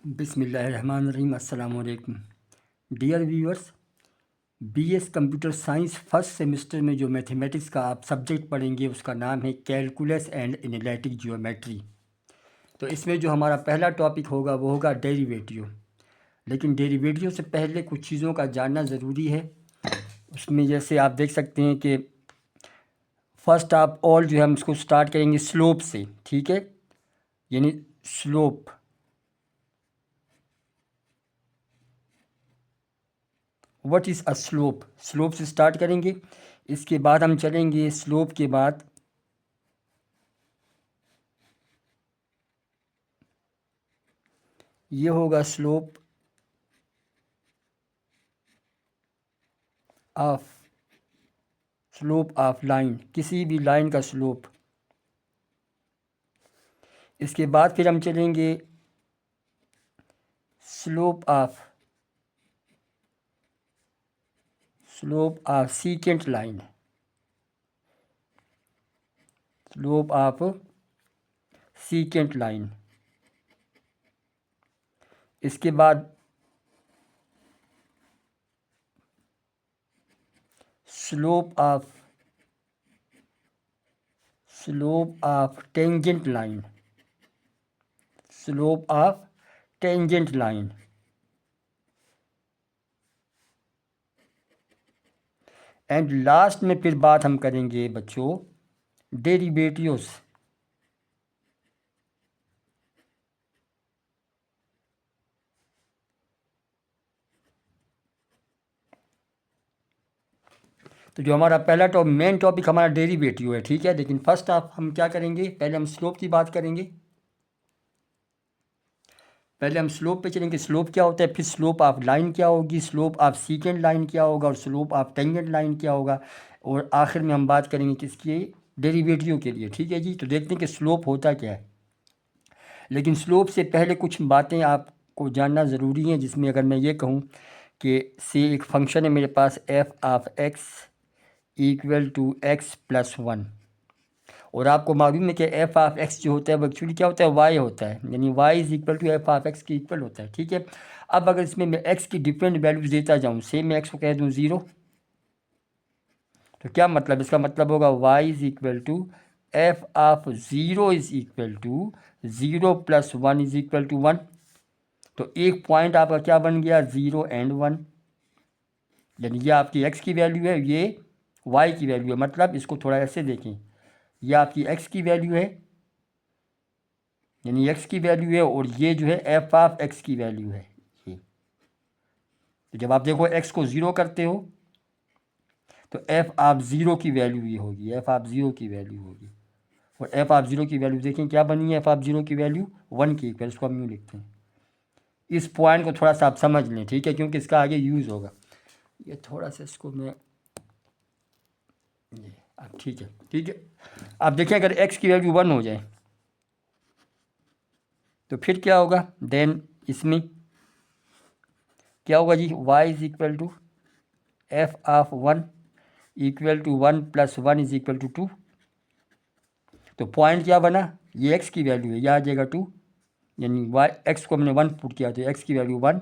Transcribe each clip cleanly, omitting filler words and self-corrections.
बिस्मिल्लाहिर्रहमानिर्रहीम। अस्सलाम वालेकुम dear viewers. BS computer science first semester में जो मैथमेटिक्स का आप सब्जेक्ट पढ़ेंगे उसका नाम है कैलकुलस एंड एनालिटिक जियोमेट्री। तो इसमें जो हमारा पहला टॉपिक होगा वो होगा डेरिवेटिव। लेकिन डेरिवेटिव से पहले कुछ चीज़ों का जानना ज़रूरी है। उसमें जैसे आप देख सकते हैं कि फर्स्ट ऑफ ऑल जो है हम इसको स्टार्ट करेंगे स्लोप से, ठीक है, यानी slope. What is a slope, slope से स्टार्ट करेंगे। इसके बाद हम चलेंगे स्लोप के बाद ये होगा स्लोप ऑफ लाइन, किसी भी लाइन का स्लोप। इसके बाद फिर हम चलेंगे slope of secant line, slope of secant line. इसके बाद slope of tangent line, slope of tangent line. And last में फिर बात हम करेंगे बच्चों डेरिवेटिव्स। तो जो हमारा पहला मेन टॉपिक हमारा डेरिवेटिव है, ठीक है। लेकिन फर्स्ट ऑफ हम क्या करेंगे, पहले हम स्लोप की बात करेंगे। पहले हम स्लोप पे चलेंगे, स्लोप क्या होता है, फिर स्लोप ऑफ लाइन क्या होगी, स्लोप ऑफ सीकेंट लाइन क्या होगा, और स्लोप ऑफ टेंजेंट लाइन क्या होगा, और आखिर में हम बात करेंगे किसकी, डेरिवेटिव के लिए, ठीक है जी। तो देखते हैं कि स्लोप होता क्या है। लेकिन स्लोप से पहले कुछ बातें आपको जानना ज़रूरी हैं, जिसमें अगर मैं ये कहूँ कि से एक फंक्शन है मेरे पास f of x equal to x plus one, और आपको मालूम है कि एफ ऑफ एक्स जो होता है वो एक्चुअली क्या होता है, वाई होता है, यानी Y is equal to F of X के इक्वल होता है, ठीक है। अब अगर इसमें मैं एक्स की डिफरेंट वैल्यूज देता जाऊँ, से मैं एक्स को कह दूँ ज़ीरो, तो क्या मतलब, इसका मतलब होगा Y is equal to F of zero is equal to zero plus one is equal to one. तो एक पॉइंट आपका क्या बन गया, ज़ीरो एंड वन, यानी ये आपकी एक्स की वैल्यू है, ये वाई की वैल्यू है। मतलब इसको थोड़ा ऐसे देखें, ये आपकी एक्स की वैल्यू है, यानी एक्स की वैल्यू है, और ये जो है एफ ऑफ एक्स की वैल्यू है ये। तो जब आप देखो एक्स को ज़ीरो करते हो तो एफ ऑफ ज़ीरो की वैल्यू ये होगी, एफ ऑफ ज़ीरो की वैल्यू होगी, और एफ ऑफ ज़ीरो की वैल्यू देखें क्या बनी है, एफ ऑफ ज़ीरो की वैल्यू वन की इक्वल, इसको हम यूँ लिखते हैं। इस पॉइंट को थोड़ा सा आप समझ लें, ठीक है, क्योंकि इसका आगे यूज़ होगा। ये थोड़ा सा इसको मैं ये अब ठीक है, ठीक है। आप देखें अगर एक्स की वैल्यू वन हो जाए तो फिर क्या होगा, देन इसमें क्या होगा जी, y is equal to F of one equal to one plus one is equal to two. तो पॉइंट क्या बना, ये एक्स की वैल्यू है, यह आ जाएगा टू, यानी वाई एक्स को हमने वन पुट किया तो एक्स की वैल्यू वन,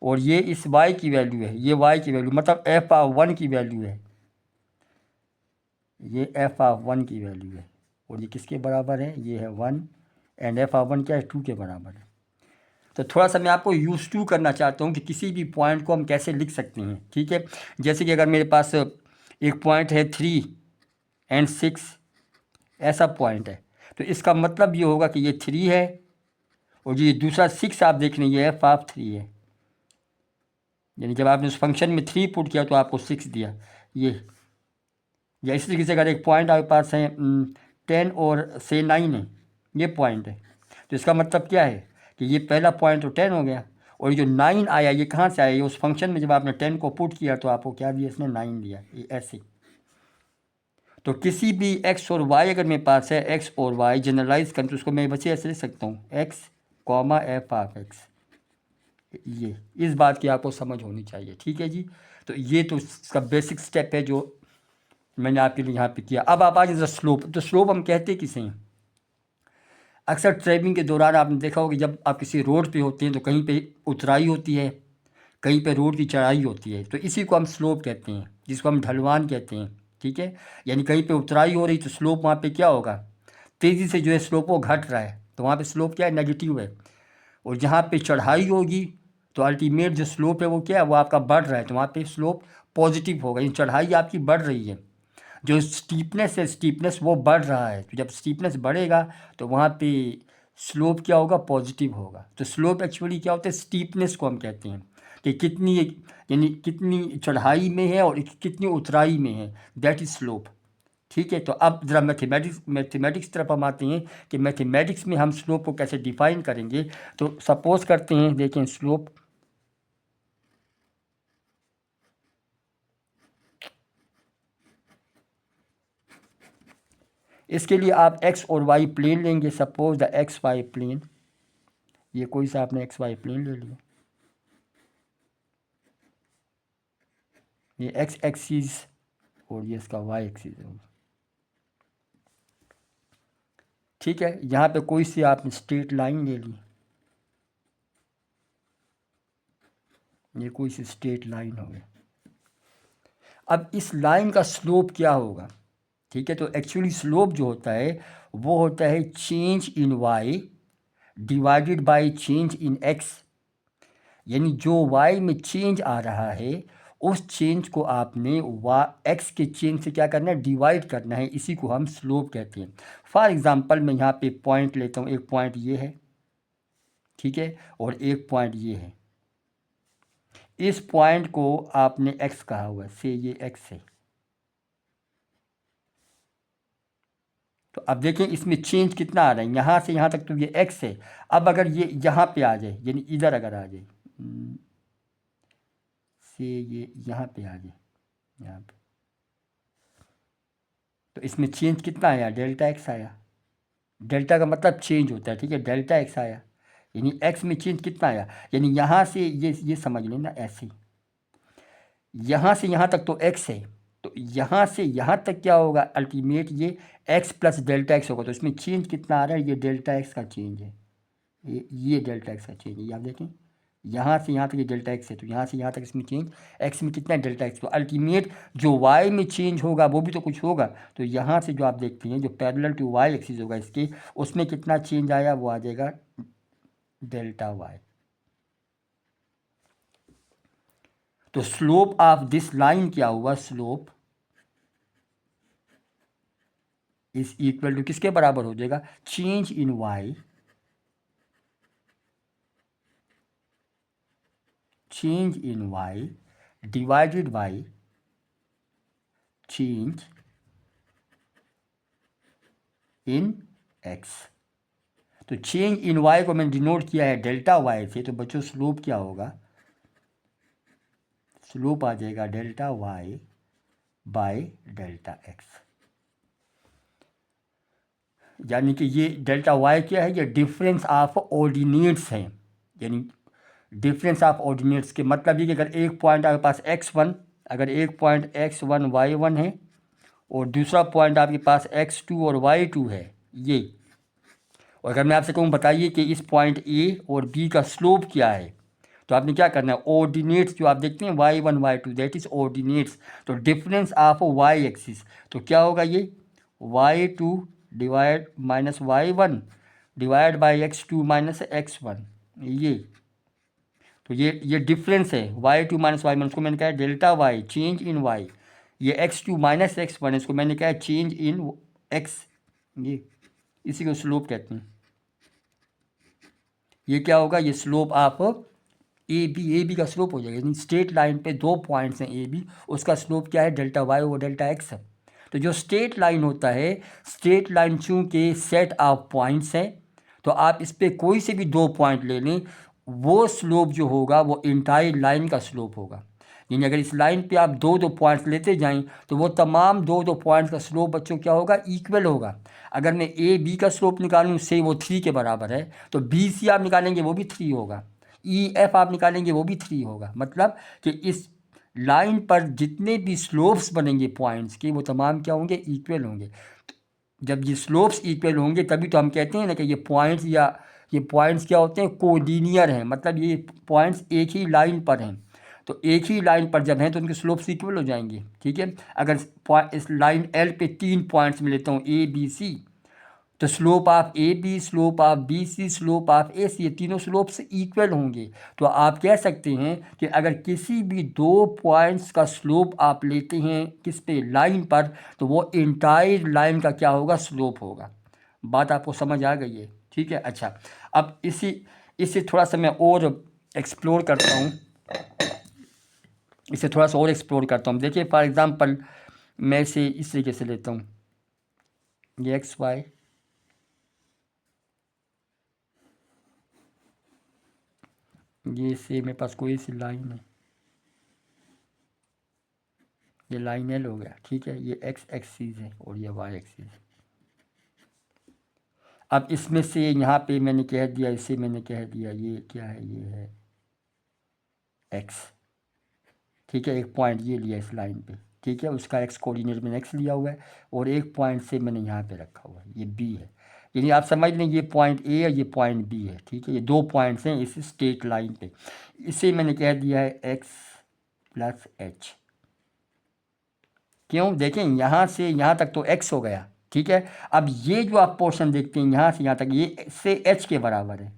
और ये इस वाई की वैल्यू है, ये वाई की वैल्यू मतलब एफ ऑफ वन की वैल्यू है, ये एफ ऑफ वन की वैल्यू है, और ये किसके बराबर है, ये है one, and F of one क्या है, टू के बराबर है। तो थोड़ा सा मैं आपको यूज टू करना चाहता हूँ कि किसी भी पॉइंट को हम कैसे लिख सकते हैं, ठीक है। जैसे कि अगर मेरे पास एक पॉइंट है 3 और 6, ऐसा पॉइंट है, तो इसका मतलब ये होगा कि ये 3 है, और ये दूसरा 6 आप देख लें, ये एफ ऑफ 3 है, यानी जब आपने उस फंक्शन में 3 पुट किया तो आपको 6 दिया ये। या इसी तरीके से अगर एक पॉइंट आपके पास है 10 और 9 है, ये पॉइंट है, तो इसका मतलब क्या है कि ये पहला पॉइंट तो 10 हो गया, और जो 9 आया ये कहाँ से आया, ये उस फंक्शन में जब आपने 10 को पुट किया तो आपको क्या दिया, इसने 9 दिया, ये ऐसे। तो किसी भी एक्स और वाई अगर मेरे पास है, एक्स और वाई जनरलाइज करें तो उसको मैं बच्चे ऐसे लिख सकता हूँ, x comma F of x. ये इस बात की आपको समझ होनी चाहिए, ठीक है जी। तो ये तो इसका बेसिक स्टेप है जो मैंने आपके लिए यहाँ पे किया। अब आप आ जाए स्लोप। तो स्लोप हम कहते किसे हैं, अक्सर ट्रैवलिंग के दौरान आपने देखा होगा कि जब आप किसी रोड पे होते हैं तो कहीं पे उतराई होती है, कहीं पे रोड की चढ़ाई होती है, तो इसी को हम स्लोप कहते हैं, जिसको हम ढलवान कहते हैं। ठीक है, यानी कहीं पे उतराई हो रही तो स्लोप वहाँ पे क्या होगा, तेज़ी से जो है स्लोप वो घट रहा है, तो वहाँ पे स्लोप क्या है, नेगेटिव है। और जहाँ पे चढ़ाई होगी तो अल्टीमेट जो स्लोप है वो क्या है, वो आपका बढ़ रहा है, तो वहाँ पे स्लोप पॉजिटिव होगा, यानी चढ़ाई आपकी बढ़ रही है। जो स्टीपनेस है, स्टीपनेस वो बढ़ रहा है, तो जब स्टीपनेस बढ़ेगा तो वहाँ पे स्लोप क्या होगा, पॉजिटिव होगा। तो स्लोप एक्चुअली क्या होता है, स्टीपनेस को हम कहते हैं कि कितनी, यानी कितनी चढ़ाई में है और कितनी उतराई में है, दैट इज स्लोप। ठीक है, तो अब ज़रा मैथमेटिक्स तरफ हम आते हैं कि मैथमेटिक्स में हम स्लोप को कैसे डिफाइन करेंगे। तो सपोज करते हैं, देखें स्लोप, इसके लिए आप एक्स और वाई प्लेन लेंगे। Suppose the X Y plane, ये कोई सा आपने एक्स वाई प्लेन ले लिया, ये एक्स एक्सिस और ये इसका वाई एक्सिस होगा। ठीक है, यहाँ पे कोई सी आपने स्ट्रेट लाइन ले ली, ये कोई सी स्ट्रेट लाइन हो गई। अब इस लाइन का स्लोप क्या होगा, ठीक है, तो एक्चुअली स्लोप जो होता है वो होता है change in Y divided by change in X, यानी जो वाई में चेंज आ रहा है उस चेंज को आपने एक्स के चेंज से क्या करना है, डिवाइड करना है, इसी को हम स्लोप कहते हैं। फॉर एग्जांपल मैं यहाँ पे पॉइंट लेता हूँ, एक पॉइंट ये है, ठीक है, और एक पॉइंट ये है। इस पॉइंट को आपने एक्स कहा हुआ है, से ये एक्स है। तो अब देखें इसमें चेंज कितना आ रहा है, यहाँ से यहाँ तक तो ये एक्स है। अब अगर ये यहाँ पे आ जाए, यानी इधर अगर आ जाए, से ये यहाँ पे आ जाए, यहाँ पे, तो इसमें चेंज कितना आया, डेल्टा एक्स आया। डेल्टा का मतलब चेंज होता है, ठीक है, डेल्टा एक्स आया, यानी एक्स में चेंज कितना आया, यानी यहाँ से ये समझ लेना ऐसे, यहाँ से यहाँ तक तो एक्स है, तो यहाँ से यहाँ तक क्या होगा, अल्टीमेट ये एक्स प्लस डेल्टा एक्स होगा। तो इसमें चेंज कितना आ रहा है, ये डेल्टा एक्स का चेंज है, ये डेल्टा एक्स का चेंज है। ये आप देखें यहाँ से यहाँ तक ये डेल्टा एक्स है, तो यहाँ से यहाँ तक इसमें चेंज एक्स में कितना है, डेल्टा एक्स। तो अल्टीमेट जो वाई में चेंज होगा वो भी तो कुछ होगा, तो यहाँ से जो आप देखते हैं जो पैरेलल टू वाई एक्सिस होगा इसके, उसमें कितना चेंज आया, वो आ जाएगा डेल्टा वाई। तो स्लोप ऑफ दिस लाइन क्या हुआ, स्लोप इज इक्वल टू किसके बराबर हो जाएगा, change in Y, change in Y divided by change in X. तो चेंज इन वाई को मैंने डिनोट किया है डेल्टा वाई से, तो बच्चों स्लोप क्या होगा, स्लोप आ जाएगा delta Y by delta X. यानी कि ये डेल्टा वाई क्या है, ये डिफरेंस ऑफ ऑर्डिनेट्स हैं, यानी डिफरेंस ऑफ ऑर्डिनेट्स के मतलब ये कि अगर एक पॉइंट आपके पास x1, अगर एक पॉइंट x1 y1 है और दूसरा पॉइंट आपके पास x2 और y2 है ये, और अगर मैं आपसे कहूँ बताइए कि इस पॉइंट A और B का स्लोप क्या है, तो आपने क्या करना है, ऑर्डिनेट्स जो आप देखते हैं y1 y2 that is ordinates, तो डिफरेंस ऑफ y एक्सिस, तो क्या होगा ये y2 divide minus y1 divide by x2 minus x1, ये तो ये डिफरेंस है y2 माइनस y1, उसको मैंने कहा है delta y, change in y। ये x2 माइनस x1, इसको मैंने कहा है चेंज इन x, ये इसी को स्लोप कहते हैं। ये क्या होगा, ये स्लोप ऑफ ए बी का स्लोप हो जाएगा, यानी स्ट्रेट लाइन पे दो पॉइंट्स हैं ए बी, उसका स्लोप क्या है, डेल्टा वाई और डेल्टा एक्स है। तो जो स्ट्रेट लाइन होता है, स्ट्रेट लाइन चूँकि सेट ऑफ पॉइंट्स है, तो आप इस पर कोई से भी दो पॉइंट ले लें, वो स्लोप जो होगा वो इंटायर लाइन का स्लोप होगा। यानी अगर इस लाइन पे आप दो दो पॉइंट्स लेते जाएं तो वो तमाम दो दो पॉइंट्स का स्लोप बच्चों क्या होगा, इक्वल होगा। अगर मैं ए बी का स्लोप निकालूं से वो 3 के बराबर है, तो बी सी आप निकालेंगे वो भी 3 होगा, ई एफ आप निकालेंगे वो भी 3 होगा। मतलब कि इस लाइन पर जितने भी स्लोप्स बनेंगे पॉइंट्स के, वो तमाम क्या होंगे, इक्वल होंगे। जब ये स्लोप्स इक्वल होंगे तभी तो हम कहते हैं ना कि ये पॉइंट्स या ये पॉइंट्स क्या होते हैं, कोलिनियर हैं, मतलब ये पॉइंट्स एक ही लाइन पर हैं। तो एक ही लाइन पर जब हैं तो उनके स्लोप्स इक्वल हो जाएंगे। ठीक है, अगर इस लाइन एल पे 3 पॉइंट्स में लेता हूँ ए बी सी, तो slope of A B, slope of B C, slope of A C, ये तीनों स्लोप्स इक्वल होंगे। तो आप कह सकते हैं कि अगर किसी भी 2 पॉइंट्स का स्लोप आप लेते हैं किस पे, लाइन पर, तो वो इंटायर लाइन का क्या होगा, स्लोप होगा। बात आपको समझ आ गई है? ठीक है, अच्छा अब इसे थोड़ा सा मैं और एक्सप्लोर करता हूँ, इसे थोड़ा सा और एक्सप्लोर करता हूँ। देखिए फॉर एग्ज़ाम्पल मैं इसे इस तरीके से लेता हूँ, ये एक्स वाई, ये से मेरे पास कोई सी लाइन है, ये लाइन एल हो गया। ठीक है, ये एक्स एक्सिस है और ये वाई एक्सिस है। अब इसमें से यहाँ पे मैंने कह दिया, इसे मैंने कह दिया ये क्या है, ये है एक्स। ठीक है, एक पॉइंट ये लिया इस लाइन पे, ठीक है, उसका एक्स कोऑर्डिनेट मैंने एक्स लिया हुआ है, और एक पॉइंट से मैंने यहाँ पे रखा हुआ है, ये बी है। यानी आप समझ लें ये पॉइंट ए है, ये पॉइंट बी है। ठीक है, ये 2 पॉइंट्स हैं इस स्ट्रेट लाइन पे। इसे मैंने कह दिया है एक्स प्लस एच। क्यों? देखें यहाँ से यहाँ तक तो x हो गया। ठीक है, अब ये जो आप पोर्शन देखते हैं यहाँ से यहाँ तक, ये से h के बराबर है,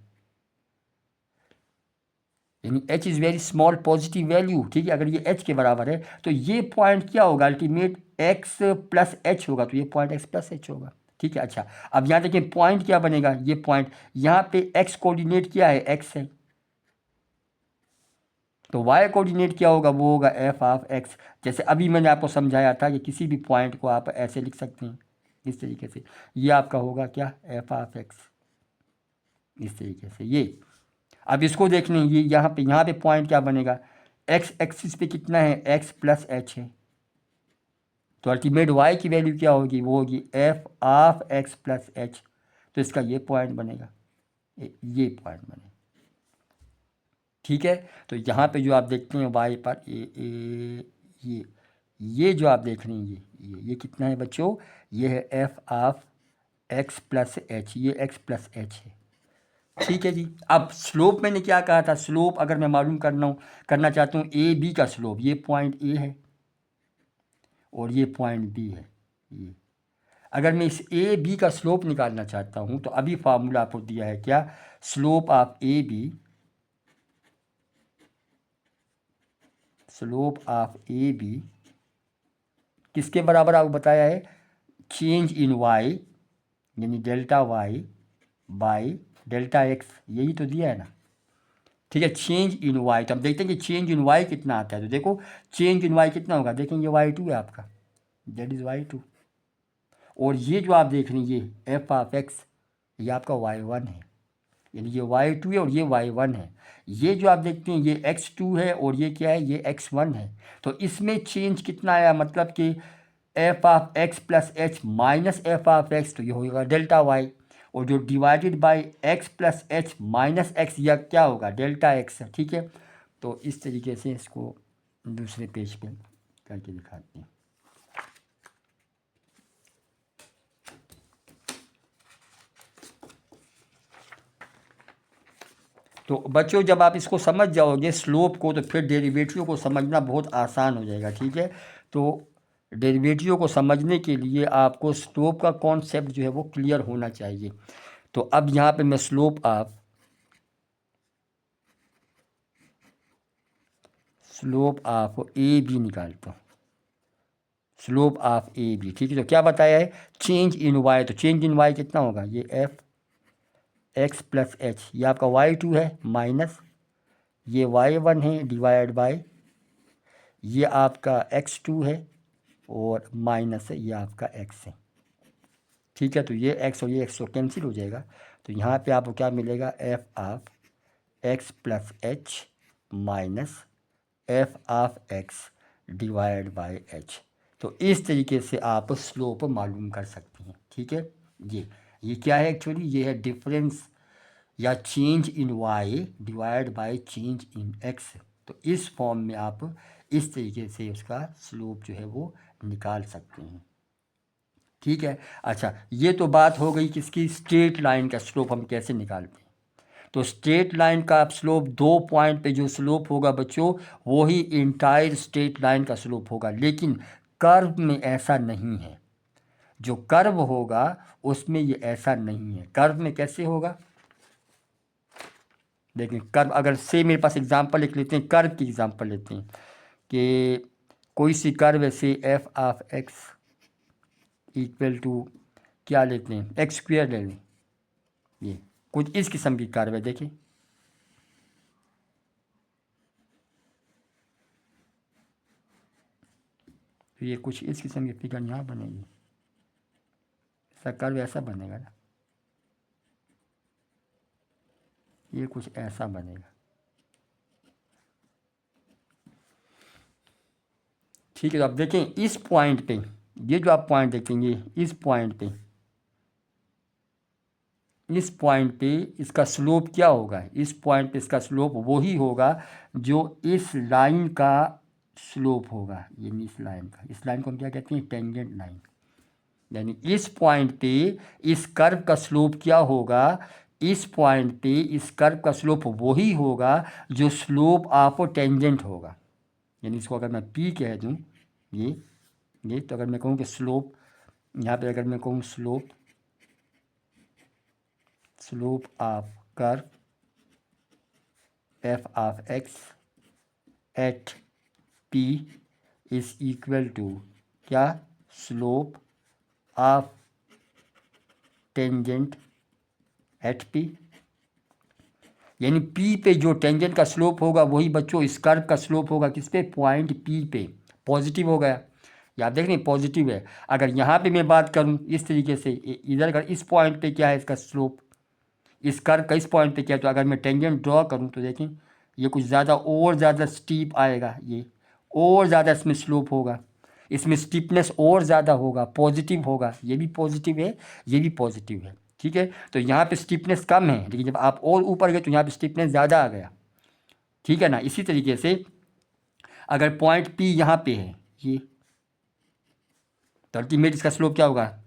यानी h is very small positive value. ठीक है, अगर ये h के बराबर है तो ये पॉइंट क्या होगा, अल्टीमेट x प्लस h होगा, तो ये पॉइंट x प्लस h होगा। ठीक है, अच्छा अब यहाँ देखें पॉइंट क्या बनेगा, ये पॉइंट यहाँ पे x कोऑर्डिनेट क्या है, x है, तो y कोऑर्डिनेट क्या होगा, वो होगा एफ ऑफ x। जैसे अभी मैंने आपको समझाया था कि किसी भी पॉइंट को आप ऐसे लिख सकते हैं इस तरीके से, ये आपका होगा क्या, एफ ऑफ x, इस तरीके से ये। अब इसको देख लें, ये यहाँ पे पॉइंट क्या बनेगा, x एक्सिस पे कितना है, x प्लस एच है, तो अल्टीमेट y की वैल्यू क्या होगी, वो होगी F of x plus H. तो इसका ये पॉइंट बनेगा, ये पॉइंट बनेगा। ठीक है, तो यहाँ पे जो आप देखते हैं y पर ये जो आप देख रहे हैं ये कितना है बच्चों, ये है F of x plus H, ये x प्लस एच है। ठीक है जी, अब स्लोप मैंने क्या कहा था, स्लोप अगर मैं मालूम करना चाहता हूँ ए बी का स्लोप, ये पॉइंट ए है और ये पॉइंट बी है। ये अगर मैं इस ए बी का स्लोप निकालना चाहता हूँ तो अभी फार्मूला आपको दिया है क्या, slope of A B, slope of A B किसके बराबर आपको बताया है, चेंज इन वाई यानी delta Y by delta X, यही तो दिया है ना। ठीक है, चेंज इन वाई, तो हम देखते हैं कि चेंज इन वाई कितना आता है। तो देखो चेंज इन वाई कितना होगा, देखेंगे y2 है आपका, दैट इज़ y2, और ये जो आप देख रहे हैं ये एफ ऑफ एक्स, ये आपका y1 है, यानी ये y2 है और ये y1 है। ये जो आप देखते हैं ये x2 है और ये क्या है, ये x1 है। तो इसमें चेंज कितना आया, मतलब कि F of x plus H minus F of x, तो ये होगा डेल्टा वाई, और जो divided by x plus H minus x, यह क्या होगा, डेल्टा एक्स। ठीक है, तो इस तरीके से इसको दूसरे पेज पे करके दिखाते हैं। तो बच्चों जब आप इसको समझ जाओगे स्लोप को, तो फिर डेरिवेटिव को समझना बहुत आसान हो जाएगा। ठीक है, तो डेरिवेटिव को समझने के लिए आपको स्लोप का कॉन्सेप्ट जो है वो क्लियर होना चाहिए। तो अब यहाँ पे मैं स्लोप ऑफ ए बी निकालता हूँ, स्लोप ऑफ ए बी। ठीक है, तो क्या बताया है, चेंज इन वाई, तो चेंज इन वाई कितना होगा, ये एफ एक्स प्लस एच, ये आपका y2 है माइनस ये y1 है डिवाइड बाय ये आपका x2 है और माइनस है ये आपका x है। ठीक है, तो ये x और ये x तो कैंसिल हो जाएगा, तो यहाँ पे आपको क्या मिलेगा, F of x plus H minus F of x divide by h. तो इस तरीके से आप स्लोप मालूम कर सकते हैं। ठीक है, ये क्या है एक्चुअली, ये है डिफरेंस या change in Y divide by change in X. तो इस फॉर्म में आप इस तरीके से उसका स्लोप जो है वो निकाल सकते हैं। ठीक है। अच्छा, ये तो बात हो गई किसकी, स्ट्रेट लाइन का स्लोप हम कैसे निकालते हैं। तो स्ट्रेट लाइन का स्लोप 2 पॉइंट पे जो स्लोप होगा बच्चों, वो ही इंटायर स्ट्रेट लाइन का स्लोप होगा। लेकिन कर्व में ऐसा नहीं है, जो कर्व होगा उसमें ये ऐसा नहीं है। कर्व में कैसे होगा, देखिए कर्व, अगर से मेरे पास एग्जांपल लिख लेते हैं, कर्व की एग्जांपल लेते हैं कि कोई सी कर्व है, से F of x equal to क्या लेते हैं, एक्स स्क्वायर ले लें। ये कुछ इस किस्म की कर्व है, देखिए तो ये कुछ इस किस्म की फिगर यहाँ बनेगी, ऐसा कर्व ऐसा बनेगा ना, ये कुछ ऐसा बनेगा। ठीक है, तो आप देखें इस पॉइंट पे, ये जो आप पॉइंट देखेंगे इस पॉइंट पे इसका स्लोप क्या होगा, इस पॉइंट पे इसका स्लोप वही होगा जो इस लाइन का स्लोप होगा। यानी इस लाइन को हम क्या कहते हैं, टेंजेंट लाइन। यानी इस पॉइंट पे इस कर्व का स्लोप क्या होगा, इस पॉइंट पे इस कर्व का स्लोप वही होगा जो स्लोप ऑफ टेंजेंट होगा। यानी इसको अगर मैं पी कह दूँ, ये तो अगर मैं कहूँ कि स्लोप, यहाँ पे अगर मैं कहूँ slope of curve f of x at P is equal to क्या, slope of tangent at P. यानी पी पे जो टेंजेंट का स्लोप होगा वही बच्चों इस कर्व का स्लोप होगा, किस पे, पॉइंट पी पे। पॉजिटिव हो गया, या आप देख रहे हैं पॉजिटिव है। अगर यहाँ पे मैं बात करूँ इस तरीके से, इधर अगर इस पॉइंट पे क्या है इसका स्लोप, इस कर्व का इस पॉइंट पे क्या है, तो अगर मैं टेंजेंट ड्रॉ करूँ तो देखें ये कुछ ज़्यादा और ज़्यादा स्टीप आएगा, ये और ज़्यादा इसमें स्लोप होगा, इसमें स्टीपनेस और ज़्यादा होगा, पॉजिटिव होगा। ये भी पॉजिटिव है, ये भी पॉजिटिव है। ठीक है, तो यहाँ पे स्टीपनेस कम है, लेकिन जब आप और ऊपर गए तो यहाँ पे स्टीपनेस ज़्यादा आ गया। ठीक है ना। इसी तरीके से अगर पॉइंट पी यहाँ पे है ये, तो अल्टीमेट इसका स्लोप क्या होगा,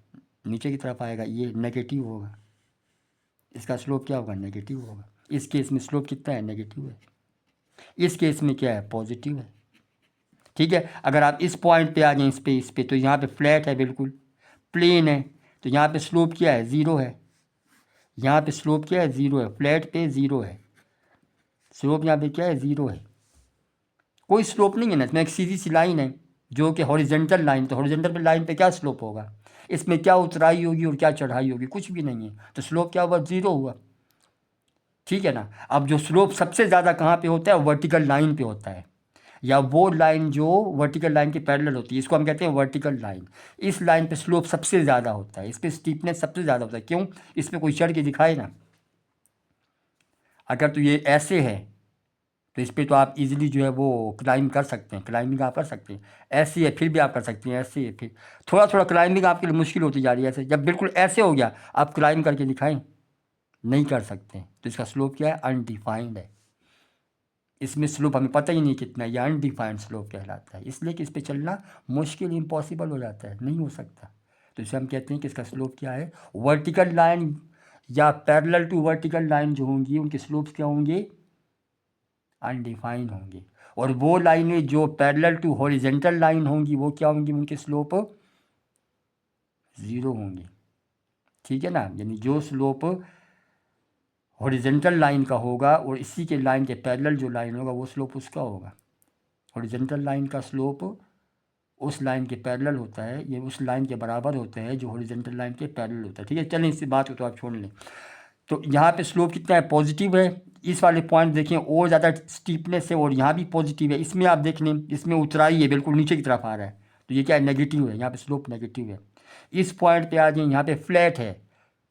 नीचे की तरफ आएगा, ये नेगेटिव होगा। इसका स्लोप क्या होगा, नेगेटिव होगा। इस केस में स्लोप कितना है, नेगेटिव है। इस केस में क्या है, पॉजिटिव है। ठीक है, अगर आप इस पॉइंट पे आ जाएं, इस पे तो यहाँ पे फ्लैट है, बिल्कुल प्लेन है, तो यहाँ पे स्लोप क्या है, ज़ीरो है। यहाँ पे स्लोप क्या है, ज़ीरो है, फ्लैट पे ज़ीरो है, स्लोप यहाँ पे क्या है, ज़ीरो है। कोई स्लोप नहीं है ना, इसमें एक सीधी सी लाइन है जो कि हॉरिजेंटल लाइन, तो हॉरिजेंटल लाइन पे क्या स्लोप होगा, इसमें क्या उतराई होगी और क्या चढ़ाई होगी, कुछ भी नहीं है, तो स्लोप क्या हुआ, ज़ीरो हुआ। ठीक है ना। अब जो स्लोप सबसे ज़्यादा कहाँ पे होता है, वर्टिकल लाइन पे होता है, या वो लाइन जो वर्टिकल लाइन के पैरेलल होती है, इसको हम कहते हैं वर्टिकल लाइन। इस लाइन पे स्लोप सबसे ज़्यादा होता है, इस पर स्टीपनेस सबसे ज़्यादा होता है। क्यों, इस पर कोई चढ़ के दिखाए ना, अगर तो ये ऐसे है तो इस पर तो आप इजीली जो है वो क्लाइंब कर सकते हैं, क्लाइंबिंग आप कर सकते हैं। ऐसे है फिर भी आप कर सकते हैं, ऐसे है फिर थोड़ा थोड़ा क्लाइंबिंग आपके लिए मुश्किल होती जा रही है। ऐसे जब बिल्कुल ऐसे हो गया, आप क्लाइंब करके दिखाएं, नहीं कर सकते। तो इसका स्लोप क्या है, अनडिफाइंड है। इसमें स्लोप हमें पता ही नहीं कितना है, ये अनडिफाइंड स्लोप कहलाता है। इसलिए कि इस पर चलना मुश्किल, इम्पॉसिबल हो जाता है, नहीं हो सकता। तो इसे हम कहते हैं कि इसका स्लोप क्या है, वर्टिकल लाइन या पैरेलल टू वर्टिकल लाइन जो होंगी उनके स्लोप्स क्या होंगे, अनडिफाइंड होंगे। और वो लाइनें जो पैरेलल टू हॉरिजेंटल लाइन होंगी वो क्या होंगी, उनके स्लोप ज़ीरो होंगे। ठीक है ना। यानी जो स्लोप हॉरिजेंटल लाइन का होगा और इसी के लाइन के पैरेलल जो लाइन होगा वो स्लोप उसका होगा। हॉरिजेंटल लाइन का स्लोप उस लाइन के पैरेलल होता है, ये उस लाइन के बराबर होता है जो हॉरिजेंटल लाइन के पैरेलल होता है। ठीक है, चलें इसी बात को तो आप छोड़ लें। तो यहाँ पे स्लोप कितना है, पॉजिटिव है। इस वाले पॉइंट देखें और ज़्यादा स्टीपनेस है, और यहाँ भी पॉजिटिव है। इसमें आप देख लें, इसमें उतराई है, बिल्कुल नीचे की तरफ आ रहा है, तो ये क्या है, नेगेटिव है, यहाँ पे स्लोप नेगेटिव है। इस पॉइंट पे आ जाए, यहाँ पे फ्लैट है,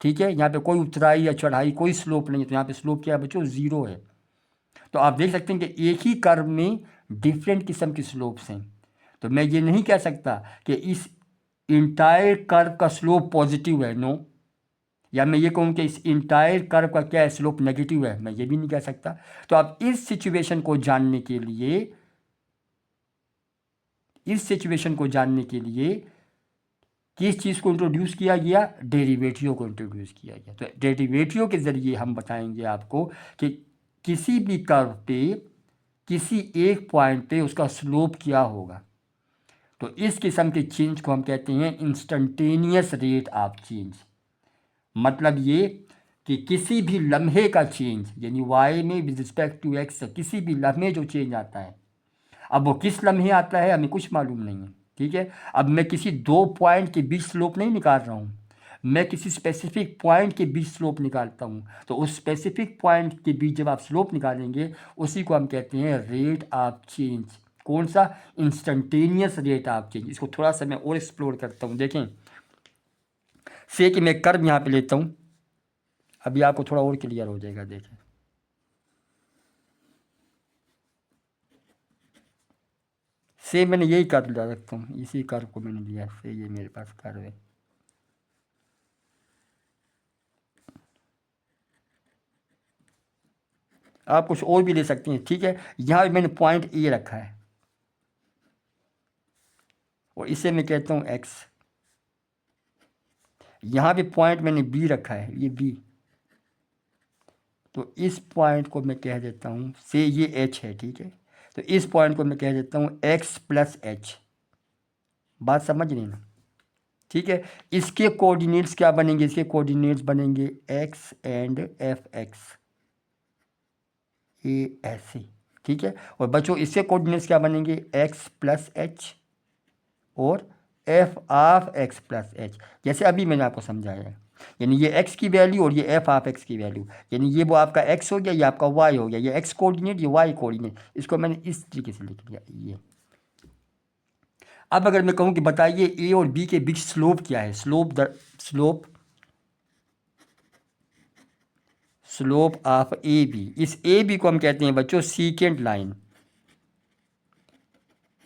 ठीक है, यहाँ पे कोई उतराई या चढ़ाई, कोई स्लोप नहीं है, तो यहाँ पे स्लोप क्या है बच्चों, ज़ीरो है। तो आप देख सकते हैं कि एक ही कर्व में डिफरेंट किस्म की स्लोप्स हैं। तो मैं ये नहीं कह सकता कि इस इंटायर कर्व का स्लोप पॉजिटिव है, नो, या मैं ये कहूँ कि इस इंटायर कर्व का क्या है, स्लोप नेगेटिव है, मैं ये भी नहीं कह सकता। तो आप इस सिचुएशन को जानने के लिए किस चीज़ को इंट्रोड्यूस किया गया, डेरिवेटिव को इंट्रोड्यूस किया गया। तो डेरिवेटिव के ज़रिए हम बताएंगे आपको कि किसी भी कर्व पे किसी एक पॉइंट पे उसका स्लोप क्या होगा। तो इस किस्म के चेंज को हम कहते हैं इंस्टंटेनियस रेट ऑफ चेंज। मतलब ये कि किसी भी लम्हे का चेंज, यानी वाई में विद रिस्पेक्ट टू एक्स किसी भी लम्हे जो चेंज आता है, अब वो किस लम्हे आता है हमें कुछ मालूम नहीं है, ठीक है। अब मैं किसी दो पॉइंट के बीच स्लोप नहीं निकाल रहा हूँ, मैं किसी स्पेसिफिक पॉइंट के बीच स्लोप निकालता हूँ। तो उस स्पेसिफिक पॉइंट के बीच जब आप स्लोप निकालेंगे उसी को हम कहते हैं रेट ऑफ चेंज। कौन सा, इंस्टंटेनियस रेट ऑफ चेंज। इसको थोड़ा सा मैं और एक्सप्लोर करता हूँ। देखें, से कि मैं कर्व यहाँ पे लेता हूँ, अभी आपको थोड़ा और क्लियर हो जाएगा। देखें, से मैंने यही कर्व ला रखता हूँ, इसी कर्व को मैंने लिया से, ये मेरे पास कर्व है। आप कुछ और भी ले सकते हैं, ठीक है। यहाँ मैंने पॉइंट ए रखा है और इसे मैं कहता हूँ एक्स। यहाँ पे पॉइंट मैंने बी रखा है, ये बी। तो इस पॉइंट को मैं कह देता हूँ से, ये एच है, ठीक है। तो इस पॉइंट को मैं कह देता हूँ एक्स प्लस एच। बात समझ रहे ना, ठीक है। इसके कोऑर्डिनेट्स क्या बनेंगे, इसके कोऑर्डिनेट्स बनेंगे एक्स एंड एफ एक्स, ये ऐसे, ठीक है। और बच्चों इसके कोऑर्डिनेट्स क्या बनेंगे, एक्स प्लस एच और F of x plus H, जैसे अभी मैंने आपको समझाया है। यानी ये एक्स की वैल्यू और ये एफ ऑफ एक्स की वैल्यू, यानी ये वो आपका एक्स हो गया, ये आपका वाई हो गया, ये एक्स कोऑर्डिनेट, ये वाई कोऑर्डिनेट। इसको मैंने इस तरीके से लिख लिया ये। अब अगर मैं कहूँ कि बताइए ए और बी के बीच स्लोप क्या है, स्लोप ऑफ ए बी। इस ए बी को हम कहते हैं बच्चों सीकेंट लाइन,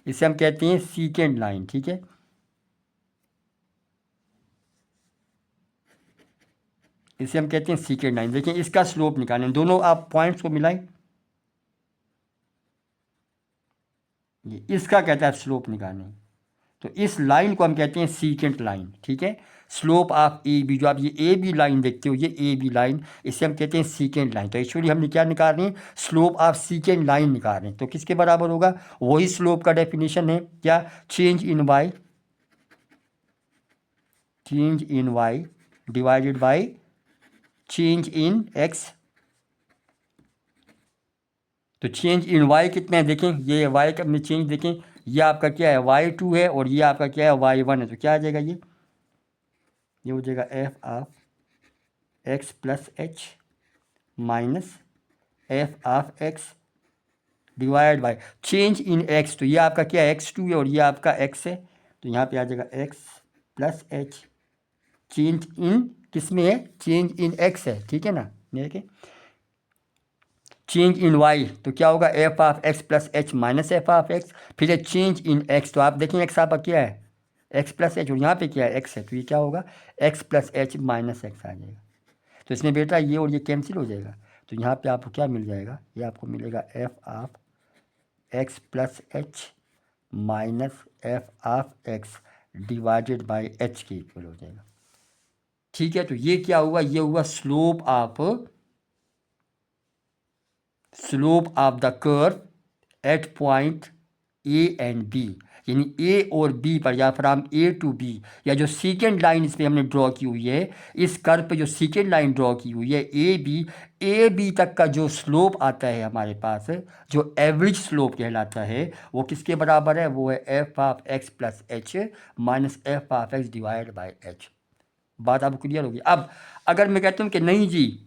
इसे हम कहते हैं सीकेंट लाइन, ठीक है। इसे हम कहते हैं सीकेंट लाइन। देखिए इसका स्लोप निकालें, दोनों आप पॉइंट्स को मिलाएं, ये इसका कहता है स्लोप निकालें। तो इस लाइन को हम कहते हैं सीकेंट लाइन, ठीक है। स्लोप ऑफ ए बी, जो आप ये ए बी लाइन देखते हो, ये ए बी लाइन, इसे हम कहते हैं सीकेंट लाइन। तो एक्चुअली हमने क्या निकाल रहे हैं, स्लोप ऑफ सीकेंट लाइन निकाल रहे हैं। तो किसके बराबर होगा, वही स्लोप का डेफिनेशन है क्या, change in Y, change in Y divided by change in X. तो चेंज इन वाई कितना है, देखें ये वाई का में चेंज देखें, ये आपका क्या है y2 है और ये आपका क्या है y1 है। तो क्या आ जाएगा, ये हो जाएगा F of x plus H minus F of x divide by change in X. तो ये आपका क्या है x2 है और ये आपका x है। तो यहाँ पे आ जाएगा x plus H, change in किस में है, चेंज इन x है, ठीक है ना। देखें चेंज इन y, तो क्या होगा F of x plus H minus F of x, फिर है चेंज इन x। तो आप देखें x आपका क्या है एक्स प्लस एच और यहाँ पे क्या है एक्स है, तो ये क्या होगा x plus H minus x आ जाएगा। तो इसमें बेटा ये और ये कैंसिल हो जाएगा। तो यहाँ पे आपको क्या मिल जाएगा, ये आपको मिलेगा F of x plus H minus F of x divided by H के इक्वल हो जाएगा, ठीक है। तो ये क्या हुआ, ये हुआ slope of the curve at point A and B, यानी ए और बी पर, या फ्रॉम ए टू बी, या जो सीकेंड लाइन इस पर हमने ड्रॉ की हुई है, इस कर्व पे जो सीकेंड लाइन ड्रॉ की हुई है ए बी तक का जो स्लोप आता है हमारे पास, जो एवरेज स्लोप कहलाता है, वो किसके बराबर है, वो है F of x plus H minus F of x divide by H. बात आपको क्लियर होगी। अब अगर मैं कहता हूँ कि नहीं जी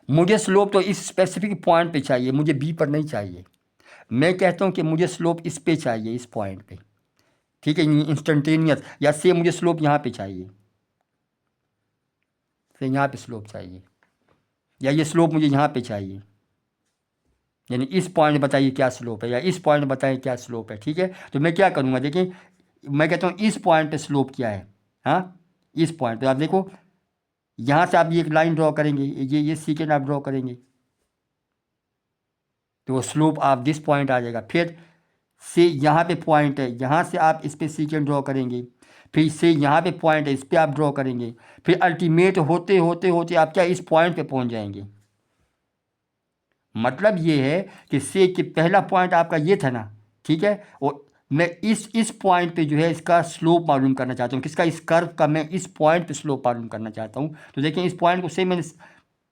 मुझे स्लोप तो इस स्पेसिफिक पॉइंट पे चाहिए, मुझे बी पर नहीं चाहिए, मैं कहता हूँ कि मुझे स्लोप इस पे चाहिए, इस पॉइंट पे, ठीक है, इंस्टेंटेनियस, या से मुझे स्लोप यहाँ पे चाहिए, से यहाँ पे स्लोप चाहिए, या ये स्लोप मुझे यहाँ पे चाहिए, यानी इस पॉइंट बताइए क्या स्लोप है, या इस पॉइंट बताइए क्या स्लोप है, ठीक है। तो मैं क्या करूँगा, देखिए मैं कहता हूँ इस पॉइंट पे स्लोप क्या है, हाँ इस पॉइंट पे आप देखो, यहाँ से आप ये एक लाइन ड्रॉ करेंगे, ये सीकेंड आप ड्रॉ करेंगे, तो वो स्लोप ऑफ दिस पॉइंट आ जाएगा। फिर से यहाँ पे पॉइंट है, यहाँ से आप इस पे सीकेंड ड्रॉ करेंगे, फिर से यहाँ पे पॉइंट है, इस पर आप ड्रॉ करेंगे, फिर अल्टीमेट होते होते होते आप क्या इस पॉइंट पे पहुँच जाएंगे। मतलब ये है कि से कि पहला पॉइंट आपका ये था ना, ठीक है, और मैं इस पॉइंट पे जो है इसका स्लोप मालूम करना चाहता हूँ, किसका, इस कर्व का मैं इस पॉइंट पे स्लोप मालूम करना चाहता हूँ। तो देखिए इस पॉइंट को से मैंने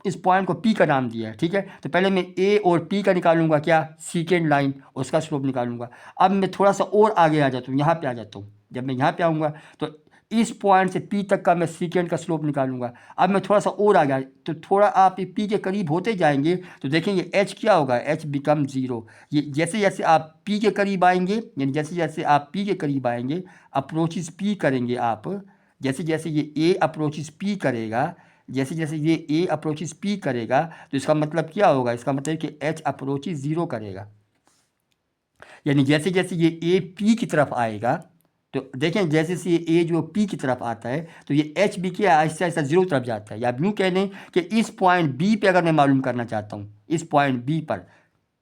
इस पॉइंट को पी का नाम दिया है, ठीक है। तो पहले मैं ए और पी का निकालूंगा क्या, सेकेंड लाइन, उसका स्लोप निकालूंगा। अब मैं थोड़ा सा और आगे आ जाता हूँ, यहाँ पे आ जाता हूँ। जब मैं यहाँ पे आऊँगा तो इस पॉइंट से पी तक का मैं सेकेंड का स्लोप निकालूंगा। अब मैं थोड़ा सा और आ गया, तो थोड़ा आप पी के करीब होते जाएंगे तो देखेंगे एच क्या होगा, एच बिकम ज़ीरो। ये जैसे जैसे आप पी के करीब आएंगे, यानी जैसे जैसे आप पी के करीब आएंगे, अप्रोचेस पी करेंगे आप, जैसे जैसे ये ए अप्रोचेस पी करेगा, जैसे जैसे ये ए अप्रोचेस पी करेगा, तो इसका मतलब क्या होगा, इसका मतलब कि एच अप्रोचेस ज़ीरो करेगा। यानी जैसे जैसे ये ए पी की तरफ आएगा, तो देखें जैसे से ये ए जो पी की तरफ आता है तो ये एच बी के आहिस्ता आहिस्ता जीरो तरफ जाता है। या यूँ कह लें कि इस पॉइंट बी पे अगर मैं मालूम करना चाहता हूँ, इस पॉइंट बी पर,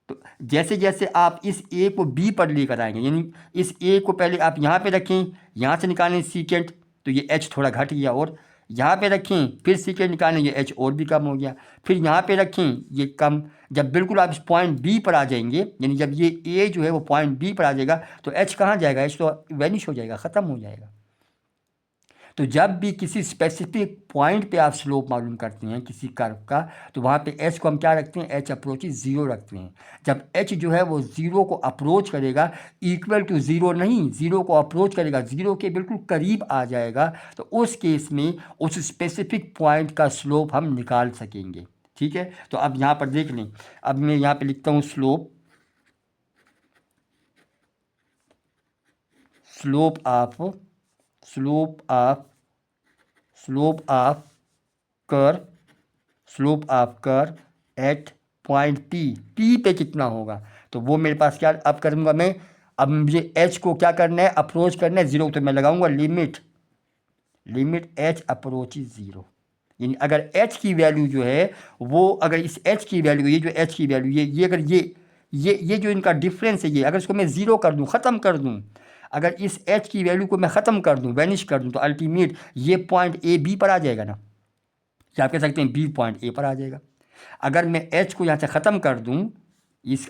तो जैसे जैसे आप इस ए को बी पर लेकर आएंगे, यानी इस ए को पहले आप यहाँ पे रखें, यहाँ से निकालें सीकेंट, तो ये एच थोड़ा घट गया, और यहाँ पे रखें फिर सीकेंट निकालें, ये एच और भी कम हो गया, फिर यहाँ पे रखें ये कम। जब बिल्कुल आप इस पॉइंट बी पर आ जाएंगे, यानी जब ये ए जो है वो पॉइंट बी पर आ जाएगा, तो एच कहाँ जाएगा, एच तो वैनिश हो जाएगा, ख़त्म हो जाएगा। तो जब भी किसी स्पेसिफिक पॉइंट पे आप स्लोप मालूम करते हैं किसी कर्व का, तो वहाँ पे एच को हम क्या रखते हैं, एच अप्रोच ज़ीरो रखते हैं। जब एच जो है वो ज़ीरो को अप्रोच करेगा, इक्वल टू ज़ीरो नहीं, ज़ीरो को अप्रोच करेगा, ज़ीरो के बिल्कुल करीब आ जाएगा, तो उस केस में उस स्पेसिफिक पॉइंट का स्लोप हम निकाल सकेंगे। ठीक है, तो अब यहाँ पर देख लें, अब मैं यहाँ पर लिखता हूँ स्लोप ऑफ कर एट पॉइंट पी पे कितना होगा, तो वो मेरे पास क्या अब करूँगा मैं, अब मुझे एच को क्या करना है, अप्रोच करना है ज़ीरो, तो मैं लगाऊंगा लिमिट एच अप्रोच ज़ीरो। यानी अगर एच की वैल्यू जो है वो, अगर इस एच की वैल्यू, ये जो एच की वैल्यू ये अगर ये जो इनका डिफरेंस है, ये अगर इसको मैं ज़ीरो कर दूँ, ख़त्म कर दूँ, अगर इस एच की वैल्यू को मैं ख़त्म कर दूँ, वैनिश कर दूँ, तो अल्टीमेट ये पॉइंट ए बी पर आ जाएगा ना, या आप कह सकते हैं बी पॉइंट ए पर आ जाएगा। अगर मैं एच को यहाँ से ख़त्म कर दूँ,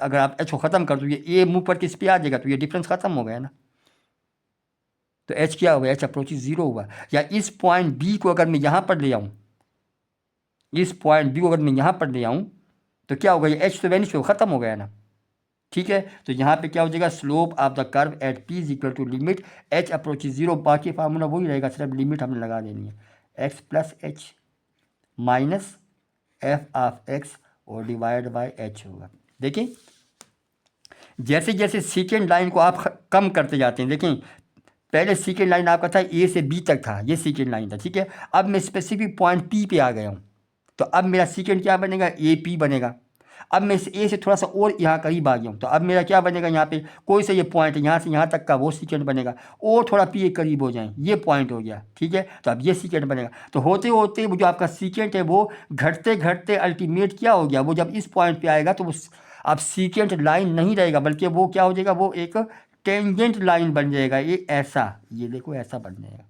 अगर आप एच को ख़त्म कर दूँ, ये ए मुँह पर किस पे आ जाएगा, तो ये डिफरेंस ख़त्म हो गया ना, तो एच क्या हुआ, एच अप्रोच ज़ीरो हुआ। या इस पॉइंट बी को अगर मैं यहाँ पर ले आऊँ, इस पॉइंट बी को अगर मैं यहाँ पर ले आऊँ, तो क्या होगा, ये एच तो वैनिश हो, ख़त्म हो गया ना। ठीक है, तो यहाँ पे क्या हो जाएगा, slope of the curve at P is equal to limit H approach zero, बाकी फार्मूला वही रहेगा, सिर्फ लिमिट हमने लगा देनी है, X plus H minus F of x और डिवाइड बाय एच होगा। देखिए जैसे जैसे सेकेंड लाइन को आप कम करते जाते हैं, देखें पहले सेकेंड लाइन आपका था ए से बी तक था, ये सेकेंड लाइन था, ठीक है। अब मैं स्पेसिफिक पॉइंट पी पे आ गया हूँ, तो अब मेरा सेकेंड क्या बनेगा, ए पी बनेगा। अब मैं इस ए से थोड़ा सा और यहाँ करीब आ गया हूँ, तो अब मेरा क्या बनेगा, यहाँ पे कोई सा ये पॉइंट है, यहाँ से यहाँ तक का वो सेकेंड बनेगा, और थोड़ा पी के करीब हो जाए, ये पॉइंट हो गया, ठीक है। तो अब ये सेकेंड बनेगा, तो होते होते वो जो आपका सेकेंड है वो घटते घटते अल्टीमेट क्या हो गया, वो जब इस पॉइंट पे आएगा तो वो अब सेकेंड लाइन नहीं रहेगा, बल्कि वो क्या हो जाएगा, वो एक टेंजेंट लाइन बन जाएगा, ये ऐसा, ये देखो ऐसा बन जाएगा।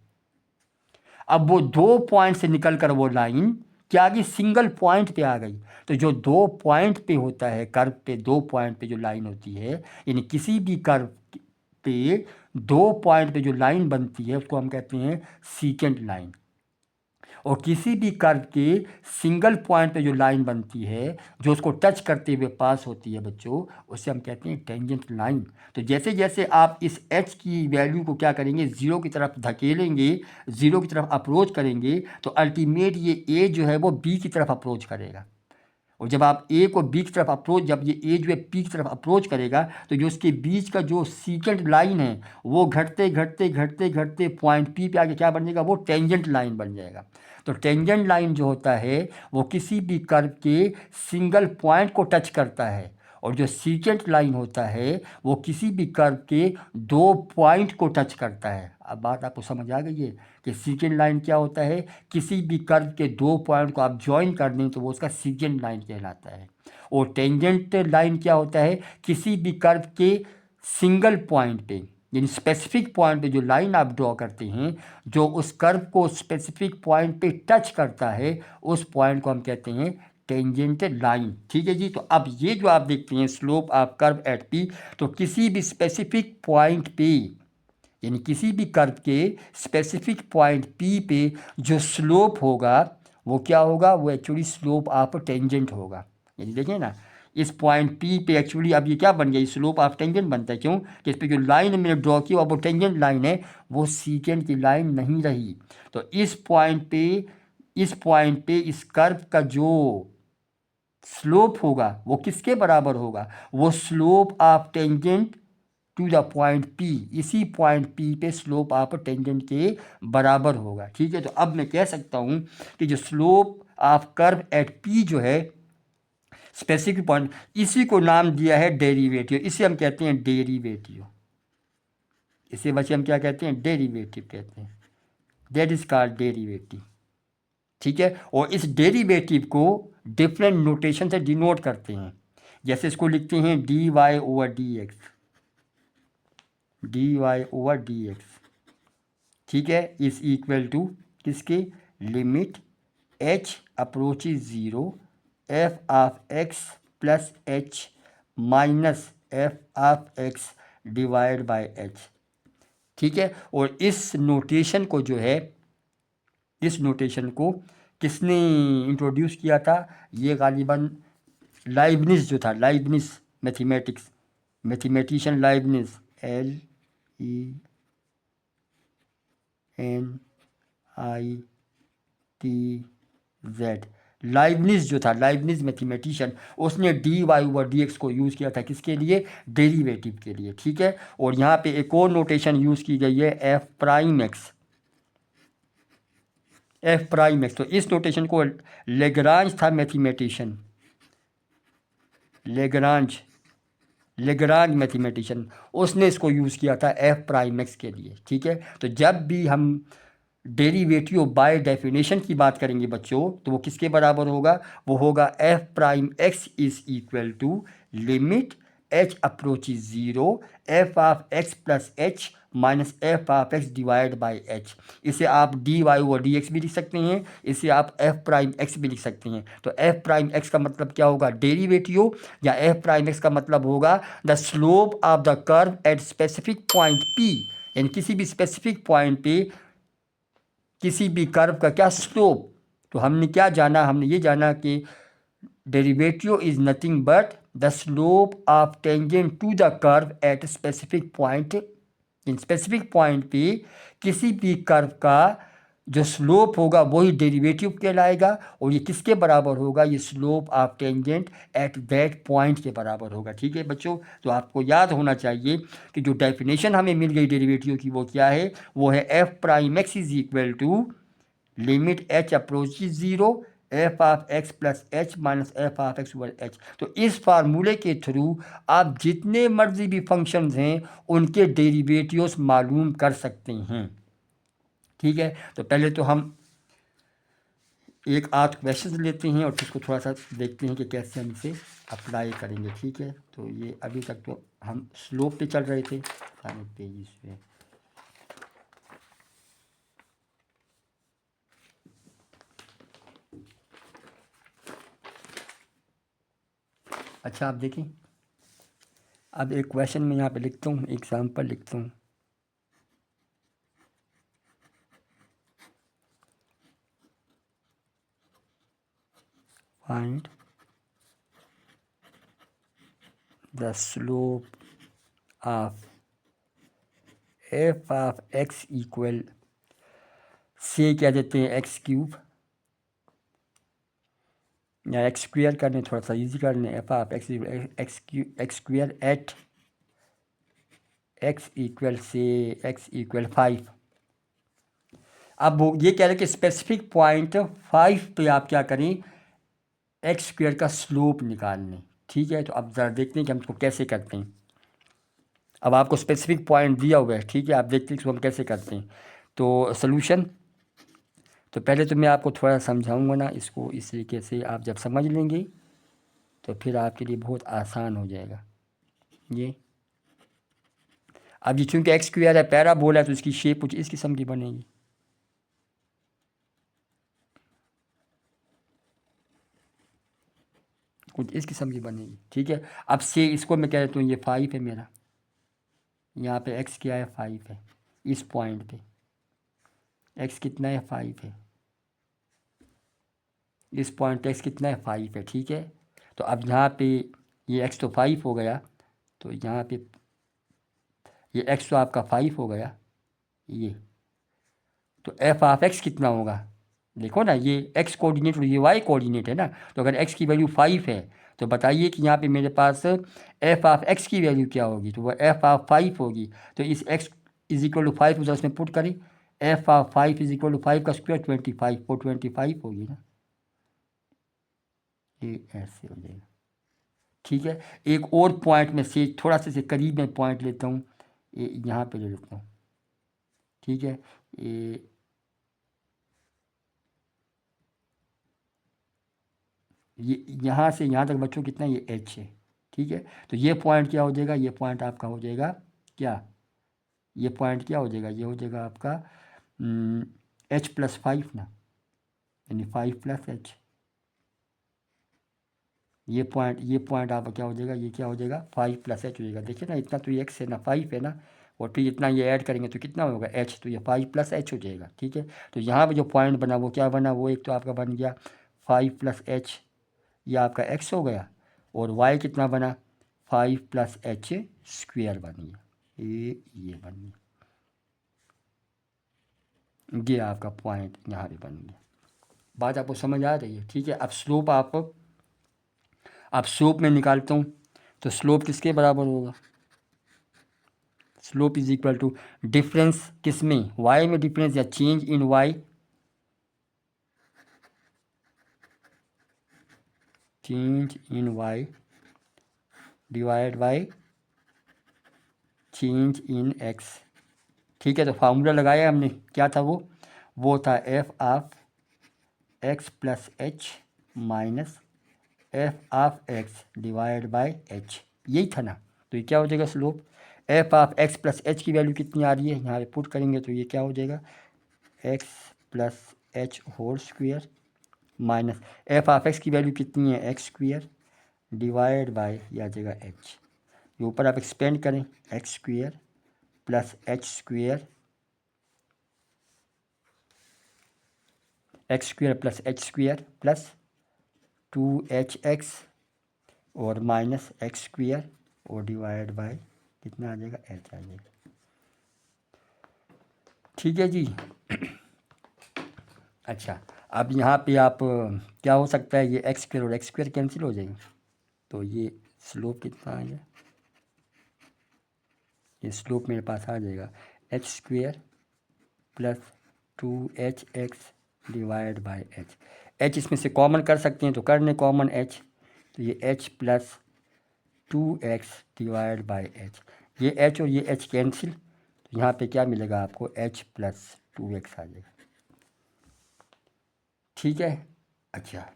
अब वो दो पॉइंट से निकल कर वो लाइन क्या आ गई, सिंगल पॉइंट पे आ गई। तो जो दो पॉइंट पे होता है कर्व पे, दो पॉइंट पे जो लाइन होती है, यानी किसी भी कर्व पे दो पॉइंट पे जो लाइन बनती है उसको हम कहते हैं सीकेंट लाइन। और किसी भी कर्व के सिंगल पॉइंट पे जो लाइन बनती है, जो उसको टच करते हुए पास होती है बच्चों, उसे हम कहते हैं टेंजेंट लाइन। तो जैसे जैसे आप इस एच की वैल्यू को क्या करेंगे, ज़ीरो की तरफ धकेलेंगे, ज़ीरो की तरफ अप्रोच करेंगे, तो अल्टीमेट ये ए जो है वो बी की तरफ अप्रोच करेगा। और जब आप ए को बी की तरफ अप्रोच, जब ये ए जो है पी की तरफ अप्रोच करेगा, तो जो उसके बीच का जो सीकेंट लाइन है वो घटते घटते घटते घटते पॉइंट पी पे आके क्या बन जाएगा, वो टेंजेंट लाइन बन जाएगा। तो टेंजेंट लाइन जो होता है वो किसी भी कर्व के सिंगल पॉइंट को टच करता है, और जो सीकेंट लाइन होता है वो किसी भी कर्व के दो पॉइंट को टच करता है। अब बात आपको समझ आ गई है कि सीकेंट लाइन क्या होता है, किसी भी कर्व के दो पॉइंट को आप ज्वाइन कर दें तो वो उसका सीकेंट लाइन कहलाता है। और टेंजेंट लाइन क्या होता है, किसी भी कर्व के सिंगल पॉइंट पे, यानी स्पेसिफिक पॉइंट पे जो लाइन आप ड्रॉ करते हैं, जो उस कर्व को स्पेसिफिक पॉइंट पे टच करता है, उस पॉइंट को हम कहते हैं टेंजेंट लाइन। ठीक है जी। तो अब ये जो आप देखते हैं slope of curve at P, तो किसी भी स्पेसिफिक पॉइंट पे, यानी किसी भी कर्व के स्पेसिफिक पॉइंट पी पे जो स्लोप होगा वो क्या होगा, वो एक्चुअली स्लोप ऑफ टेंजेंट होगा। यानी देखिए ना, इस पॉइंट पी पे एक्चुअली अब ये क्या बन गया, स्लोप ऑफ टेंजेंट बनता है। क्यों कि इस पे जो लाइन मैंने ड्रॉ की वो टेंजेंट लाइन है, वो सीकेंट की लाइन नहीं रही। तो इस पॉइंट पे इस कर्व का जो स्लोप होगा वो किसके बराबर होगा, वो slope of tangent to the point P, इसी पॉइंट पी पे स्लोप ऑफ टेंजेंट के बराबर होगा। ठीक है। तो अब मैं कह सकता हूँ कि जो slope of curve at P जो है स्पेसिफिक पॉइंट, इसी को नाम दिया है डेरिवेटिव। इसे हम कहते हैं डेरिवेटिव। इसे बच्चे हम क्या कहते हैं, डेरिवेटिव कहते हैं। That is called derivative. ठीक है। और इस डेरिवेटिव को डिफरेंट नोटेशन से डिनोट करते हैं। जैसे इसको लिखते हैं D Y over D X, D Y over D X. ठीक है। इज इक्वल टू किसके, limit H approaches zero F of x plus H minus F of x divide by H. ठीक है। और इस नोटेशन को जो है, इस नोटेशन को किसने इंट्रोड्यूस किया था, ये गालिबन लाइबनिज जो था, Leibniz mathematician Leibniz, LENITZ, Leibniz जो था, लाइबनिज मैथमेटिशियन, उसने D Y over D X को यूज़ किया था किसके लिए, डेरिवेटिव के लिए। ठीक है। और यहाँ पे एक और नोटेशन यूज़ की गई है F prime x, F prime x. तो इस नोटेशन को लेग्रांज था मैथमेटिशियन, लेग्रांज मैथमेटिशियन, उसने इसको यूज़ किया था एफ प्राइम एक्स के लिए। ठीक है। तो जब भी हम डेरिवेटिव बाय डेफिनेशन की बात करेंगे बच्चों, तो वो किसके बराबर होगा, वो होगा F prime x is equal to limit H approaches zero F of x plus H minus F of x divide by H. इसे आप D Y over D X भी लिख सकते हैं, इसे आप एफ प्राइम एक्स भी लिख सकते हैं। तो एफ प्राइम एक्स का मतलब क्या होगा, डेरिवेटिव, या एफ प्राइम एक्स का मतलब होगा the slope of the curve at specific point P, यानी किसी भी स्पेसिफिक पॉइंट पे किसी भी कर्व का क्या स्लोप। तो हमने क्या जाना, हमने ये जाना कि derivative is nothing but the slope of tangent to the curve at specific point. In specific point पे किसी भी कर्व का जो स्लोप होगा वही डेरिवेटिव कहलाएगा, और ये किसके बराबर होगा, ये slope of tangent at that point के बराबर होगा। ठीक है बच्चों। तो आपको याद होना चाहिए कि जो डेफिनेशन हमें मिल गई डेरिवेटिव की वो क्या है, वो है F prime x is equal to limit H approaches zero F of x plus H minus F of x over H. तो इस फार्मूले के थ्रू आप जितने मर्जी भी फंक्शंस हैं उनके डेरिवेटिव्स मालूम कर सकते हैं। ठीक है। तो पहले तो हम एक आध क्वेश्चन लेते हैं और फिर उसको थोड़ा सा देखते हैं कि कैसे हम इसे अप्लाई करेंगे। ठीक है। तो ये अभी तक तो हम स्लोप पे चल रहे थे, पेज पे। अच्छा आप देखें, अब एक क्वेश्चन मैं यहाँ पे लिखता हूँ, एग्जाम्पल लिखता हूँ। Find the slope of F of x equal से क्या देते हैं एक्स क्यूब, या एक्स स्क्वेयर करने, थोड़ा सा इजी करने, F of X X square at x equal से एक्स इक्वल 5। अब वो ये कह रहे हैं कि स्पेसिफिक पॉइंट 5 पे आप क्या करें, एक्स स्क्वेयर का स्लोप निकाल लें। ठीक है। तो अब ज़रा देखते हैं कि हम इसको कैसे करते हैं। अब आपको स्पेसिफिक पॉइंट दिया हुआ है। ठीक है। आप देखते हैं इसको हम कैसे करते हैं। तो सॉल्यूशन, तो पहले तो मैं आपको थोड़ा समझाऊंगा ना इसको, इस तरीके से आप जब समझ लेंगे तो फिर आपके लिए बहुत आसान हो जाएगा। ये अब ये चूँकि एक्स स्क्वायर है, पैराबोला है, तो इसकी शेप कुछ इस किस्म की बनेगी। कुछ इस किस्म की बनेगी। ठीक है, अब से इसको मैं कह देता हूँ ये 5 है मेरा, यहाँ पे एक्स क्या है 5 है, इस पॉइंट पे एक्स कितना है 5 है, इस पॉइंट पे एक्स कितना है 5 है। ठीक है, तो अब यहाँ पे ये एक्स तो 5 हो गया, तो यहाँ पे ये एक्स तो आपका 5 हो गया, ये तो एफ ऑफ एक्स कितना होगा, देखो ना ये एक्स कोऑर्डिनेट और ये वाई कोऑर्डिनेट है ना, तो अगर एक्स की वैल्यू 5 है तो बताइए कि यहाँ पे मेरे पास एफ ऑफ एक्स की वैल्यू क्या होगी, तो वह एफ ऑफ 5 होगी। तो इस एक्स इज इक्वल टू 5 उधर उसमें पुट करें, F of 5 is equal to 5 का स्क्वायर 25, वो 25 होगी ना, ये ऐसे हो जाएगा। ठीक है, एक और पॉइंट में से थोड़ा से करीब में पॉइंट लेता हूँ, यहाँ पे ले लेता हूँ। ठीक है, ये यहाँ से यहाँ तक बच्चों कितना, ये एच है। ठीक है, तो ये पॉइंट क्या हो जाएगा, ये पॉइंट आपका हो जाएगा क्या, ये पॉइंट क्या हो जाएगा, ये हो जाएगा आपका H+5 ना, यानी 5+H। ये पॉइंट आपका क्या हो जाएगा, ये क्या हो जाएगा 5+H हो जाएगा। देखिए ना, इतना तो ये एक्स है ना, 5 है ना, और फिर इतना ये ऐड करेंगे तो कितना होगा H, तो ये 5+H हो जाएगा। ठीक है, तो यहाँ पे जो पॉइंट बना वो क्या बना, वो एक तो आपका बन गया 5+H, ये आपका x हो गया, और y कितना बना 5+H² बन गया, ये बन गया, ये आपका पॉइंट यहाँ पे बन गया। बात आपको समझ आ रही है। ठीक है, अब स्लोप में निकालता हूँ, तो स्लोप किसके बराबर होगा, slope is equal to difference किस में, y में डिफरेंस या change in y, change in y divide by change in x। ठीक है, तो फार्मूला लगाया हमने, क्या था वो था F of x+H minus F of x divide by h, यही था ना। तो ये क्या हो जाएगा स्लोप, एफ ऑफ x+H की वैल्यू कितनी आ रही है, यहाँ पे पुट करेंगे तो ये क्या हो जाएगा x+H² minus F of x की वैल्यू कितनी है x² डिवाइड बाय ये आ जाएगा h, ये ऊपर आप एक्सपेंड करें x² plus h² x² plus h² plus 2hx और माइनस x² और डिवाइड बाय कितना आ जाएगा h आ जाएगा। ठीक है जी। अच्छा, अब यहाँ पे आप क्या हो सकता है, ये x² और x² कैंसिल हो जाएंगे, तो ये स्लोप कितना आ गया, ये स्लोप मेरे पास आ जाएगा h² plus 2hx divide by h इसमें से कॉमन कर सकते हैं तो कर लें कॉमन h, तो ये h plus 2x divide by h, ये h और ये h कैंसिल, तो यहाँ पे क्या मिलेगा आपको h प्लस 2x आ जाएगा। ठीक है, अच्छा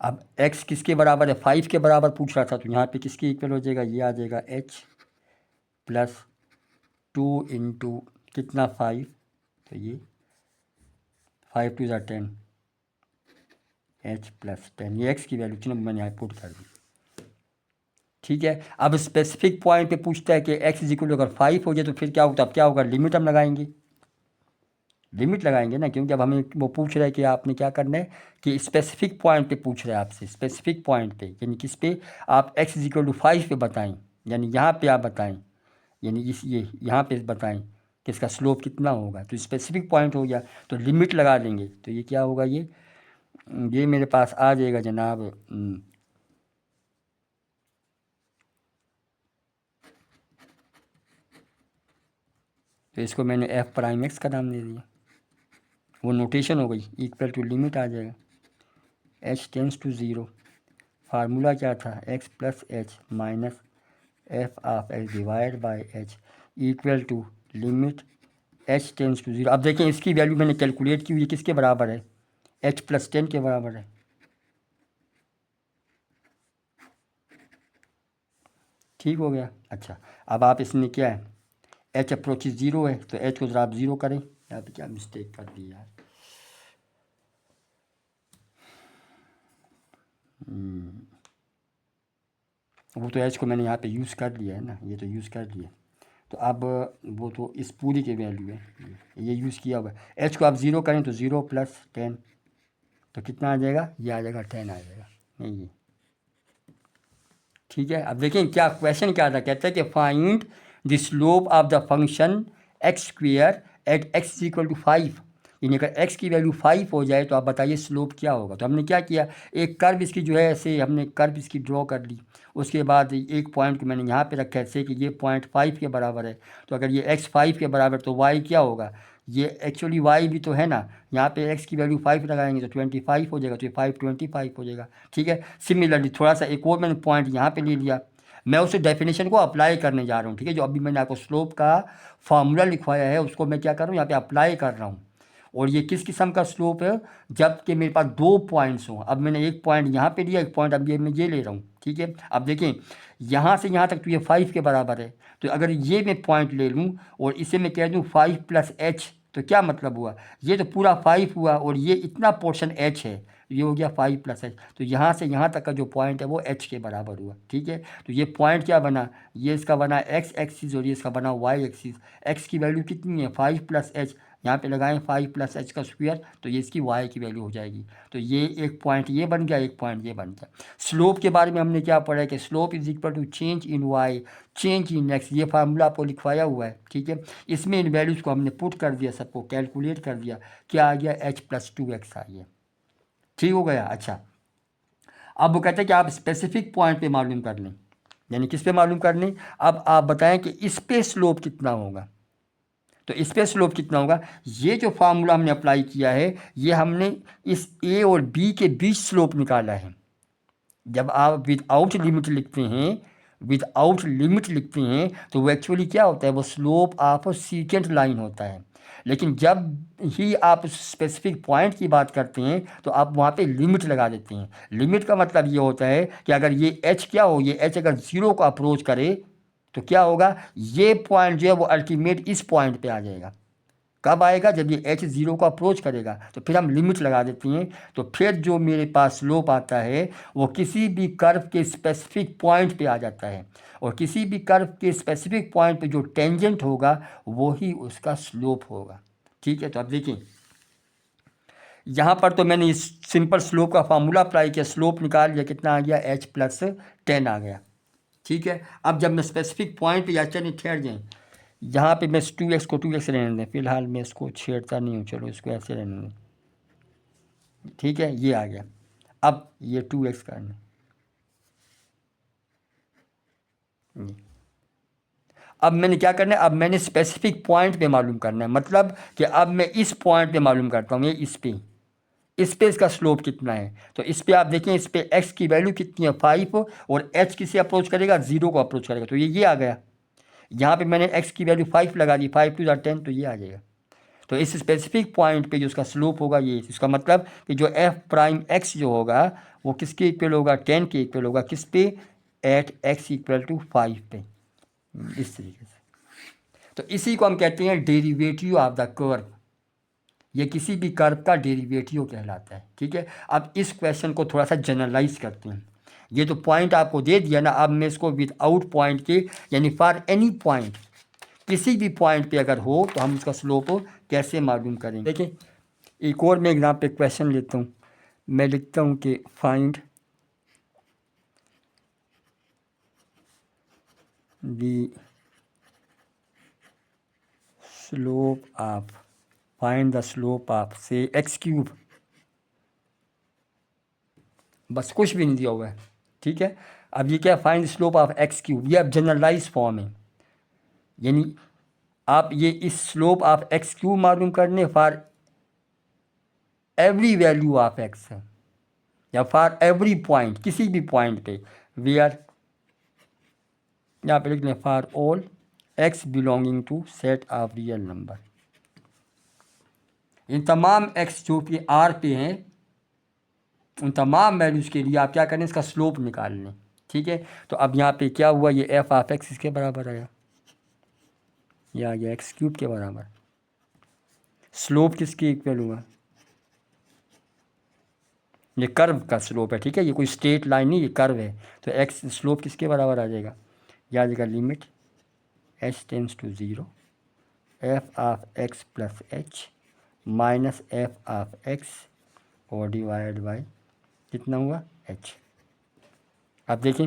अब x किसके बराबर है, 5 के बराबर पूछ रहा था, तो यहाँ पे किसके इक्वल हो जाएगा, ये आ जाएगा h प्लस 2 इंटू कितना 5, तो ये 5 2 10, h प्लस 10, ये x की वैल्यू चलो मैंने यहाँ पुट कर दी। ठीक है, अब स्पेसिफिक पॉइंट पे पूछता है कि x इज इक्वल अगर 5 हो जाए तो फिर क्या होता है, अब क्या होगा, लिमिट हम लगाएंगे, लिमिट लगाएंगे ना, क्योंकि अब हमें वो पूछ रहा है कि आपने क्या करना है कि स्पेसिफिक पॉइंट पे पूछ रहा है आपसे, स्पेसिफिक पॉइंट पे यानी किस पे, आप x इज इक्वल टू 5 पे बताएं, यानी यहाँ पे आप बताएं, यानी ये यहाँ पे बताएं कि इसका स्लोप कितना होगा, तो स्पेसिफिक पॉइंट हो गया तो लिमिट लगा देंगे, तो ये क्या होगा, ये मेरे पास आ जाएगा जनाब तो इसको मैंने f'(x) का नाम दे दिया, वो नोटेशन हो गई, इक्वल टू लिमिट आ जाएगा h टेंस टू 0, फार्मूला क्या था x plus H minus F of x divide by h equal to limit h tends to 0। अब देखें इसकी वैल्यू मैंने कैलकुलेट की हुई है, किसके बराबर है, h+10 के बराबर है, ठीक हो गया। अच्छा, अब आप इसमें क्या है, एच अप्रोच 0 है तो एच को ज़रा आप 0 करें। यहाँ पे क्या मिस्टेक कर दी यार, वो तो एच को मैंने यहाँ पे यूज़ कर लिया है ना, ये तो यूज़ कर लिया। तो अब वो तो इस पूरी की वैल्यू है, ये यूज़ किया हुआ है। एच को आप 0 करें तो 0 + 10 तो कितना आ जाएगा, ये आ जाएगा 10 आ जाएगा, नहीं ये ठीक है। अब देखें क्या क्वेश्चन क्या था, कहता है कि find the slope of the function x square at x equal to 5, यानी अगर x की वैल्यू 5 हो जाए तो आप बताइए स्लोप क्या होगा। तो हमने क्या किया, एक कर्व इसकी जो है ऐसे हमने कर्व इसकी ड्रॉ कर ली, उसके बाद एक पॉइंट को मैंने यहाँ पे रखा है ऐसे कि ये पॉइंट 5 के बराबर है। तो अगर ये x 5 के बराबर तो y क्या होगा, ये एक्चुअली y भी तो है ना, यहाँ पे x की वैल्यू 5 लगाएंगे तो 25 हो जाएगा, तो ये 5 25 हो जाएगा। ठीक है, सिमिलरली थोड़ा सा एक और मैंने पॉइंट यहाँ पे ले लिया, मैं उस डेफिनेशन को अप्लाई करने जा रहा हूँ। ठीक है, जो अभी मैंने आपको स्लोप का फार्मूला लिखवाया है उसको मैं क्या कर रहा हूँ, यहाँ पे अप्लाई कर रहा हूँ। और ये किस किस्म का स्लोप है, जबकि मेरे पास 2 पॉइंट्स हों। अब मैंने एक पॉइंट यहाँ पे लिया, एक पॉइंट अब ये मैं ये ले रहा हूँ। ठीक है, अब देखें यहाँ से यहाँ तक तो ये 5 के बराबर है, तो अगर ये मैं पॉइंट ले लूँ और इसे मैं कह दूँ 5 + h, तो क्या मतलब हुआ, ये तो पूरा 5 हुआ और ये इतना पोर्शन h है, ये हो गया 5 + h। तो यहाँ से यहाँ तक का जो पॉइंट है वो h के बराबर हुआ। ठीक है, तो ये पॉइंट क्या बना, ये इसका बना x एक्सिस और ये इसका बना y एक्सिस। x की वैल्यू कितनी है 5 + h, यहाँ पे लगाएं 5 + h का स्क्वायर, तो ये इसकी y की वैल्यू हो जाएगी। तो ये एक पॉइंट ये बन गया, एक पॉइंट ये बन गया। स्लोप के बारे में हमने क्या पढ़ा है कि slope is equal to change in y change in x, ये फार्मूला आपको लिखवाया हुआ है। ठीक है, इसमें इन वैल्यूज़ को हमने पुट कर दिया, सबको कैलकुलेट कर दिया, क्या आ गया h + 2x आ गया। ठीक हो गया। अच्छा, अब वो कहते हैं कि आप स्पेसिफिक पॉइंट पे मालूम कर लें, यानी किस पे मालूम कर लें, अब आप बताएं कि इस पे स्लोप कितना होगा। तो इस पे स्लोप कितना होगा, ये जो फार्मूला हमने अप्लाई किया है ये हमने इस ए और बी के बीच स्लोप निकाला है। जब आप विदाउट लिमिट लिखते हैं, विदाउट लिमिट लिखते हैं तो वो एक्चुअली क्या होता है, वो स्लोप ऑफ सीकेंट लाइन होता है। लेकिन जब ही आप स्पेसिफिक पॉइंट की बात करते हैं तो आप वहाँ पे लिमिट लगा देते हैं। लिमिट का मतलब ये होता है कि अगर ये h क्या हो, ये h अगर 0 को अप्रोच करे तो क्या होगा, ये पॉइंट जो है वो अल्टीमेट इस पॉइंट पे आ जाएगा। कब आएगा, जब ये h 0 को अप्रोच करेगा, तो फिर हम लिमिट लगा देते हैं। तो फिर जो मेरे पास स्लोप आता है वो किसी भी कर्व के स्पेसिफिक पॉइंट पे आ जाता है, और किसी भी कर्व के स्पेसिफिक पॉइंट पे जो टेंजेंट होगा वो ही उसका स्लोप होगा। ठीक है, तो अब देखिए यहाँ पर तो मैंने इस सिंपल स्लोप का फार्मूला अप्लाई किया, स्लोप निकाल लिया, कितना आ गया h + 10 आ गया। ठीक है, अब जब मैं स्पेसिफिक पॉइंट पे या चलिए ठहर जाएँ, यहाँ पे मैं 2x को 2x रहने दें, फिलहाल मैं इसको छेड़ता नहीं हूँ, चलो इसको ऐसे रहने दें। ठीक है, ये आ गया, अब ये 2x करना, अब मैंने क्या करना है, अब मैंने स्पेसिफिक पॉइंट पे मालूम करना है, मतलब कि अब मैं इस पॉइंट पे मालूम करता हूँ, ये इस पे इसका स्लोप कितना है। तो इस पे आप देखें, इस पे x की वैल्यू कितनी है 5, और h किसे अप्रोच करेगा, 0 को अप्रोच करेगा, तो ये आ गया। यहाँ पे मैंने x की वैल्यू 5 लगा दी, 5 × 10, तो ये आ जाएगा। तो इस स्पेसिफिक पॉइंट पे जो उसका स्लोप होगा ये, इसका मतलब कि जो f'(x) जो होगा वो किसके इक्वल होगा, 10 के इक्वल होगा, किस पे, एट x = 5 पे, इस तरीके से। तो इसी को हम कहते हैं डेरिवेटिव ऑफ द कर्व, ये किसी भी कर्व का डेरिवेटिव कहलाता है। ठीक है, अब इस क्वेश्चन को थोड़ा सा जनरलाइज करते हैं। ये तो पॉइंट आपको दे दिया ना, अब मैं इसको विदाउट पॉइंट के, यानी फॉर एनी पॉइंट, किसी भी पॉइंट पे अगर हो तो हम उसका स्लोप कैसे मालूम करेंगे। देखिए एक और मैं एग्जाम पे क्वेश्चन लेता हूँ, मैं लिखता हूँ कि find the slope of, find the slope of से x3, बस कुछ भी नहीं दिया हुआ है। ठीक है, अब ये क्या, फाइंड स्लोप ऑफ x3, ये अब जनरलाइज फॉर्म है, यानी आप ये इस स्लोप ऑफ x3 मालूम करने for every value of x है, या फॉर एवरी पॉइंट, किसी भी पॉइंट पे, वेयर, यहाँ पे लिख लें for all x belonging to set of real number, इन तमाम x जो कि R पे हैं, उन तमाम वैल्यूज़ के लिए आप क्या करें, इसका स्लोप निकाल लें। ठीक है। तो अब यहाँ पे क्या हुआ, ये एफ ऑफ एक्स इसके बराबर आया, ये आ गया एक्स क्यूब के बराबर। स्लोप किसके इक्वल हुआ, ये कर्व का स्लोप है, ठीक है, ये कोई स्ट्रेट लाइन नहीं, ये कर्व है। तो एक्स स्लोप किसके बराबर आ जाएगा, ये आ जाएगा limit h tends to zero F of x plus H minus F of x और डिवाइड बाई कितना हुआ एच। अब देखें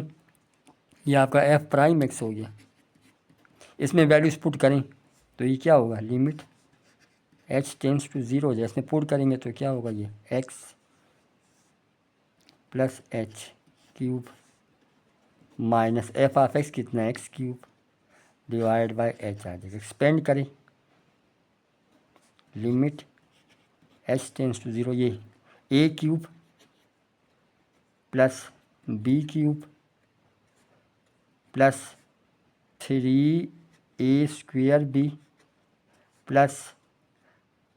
ये आपका एफ प्राइम एक्स हो गया, इसमें वैल्यूज पुट करें तो ये क्या होगा, limit h tends to zero हो जाए, इसमें पुट करेंगे तो क्या होगा, ये x plus h cube minus F of x कितना x cube divide by h आ जाएगा। एक्सपेंड करें, limit h tends to zero, ये a cube plus b cube plus 3a² plus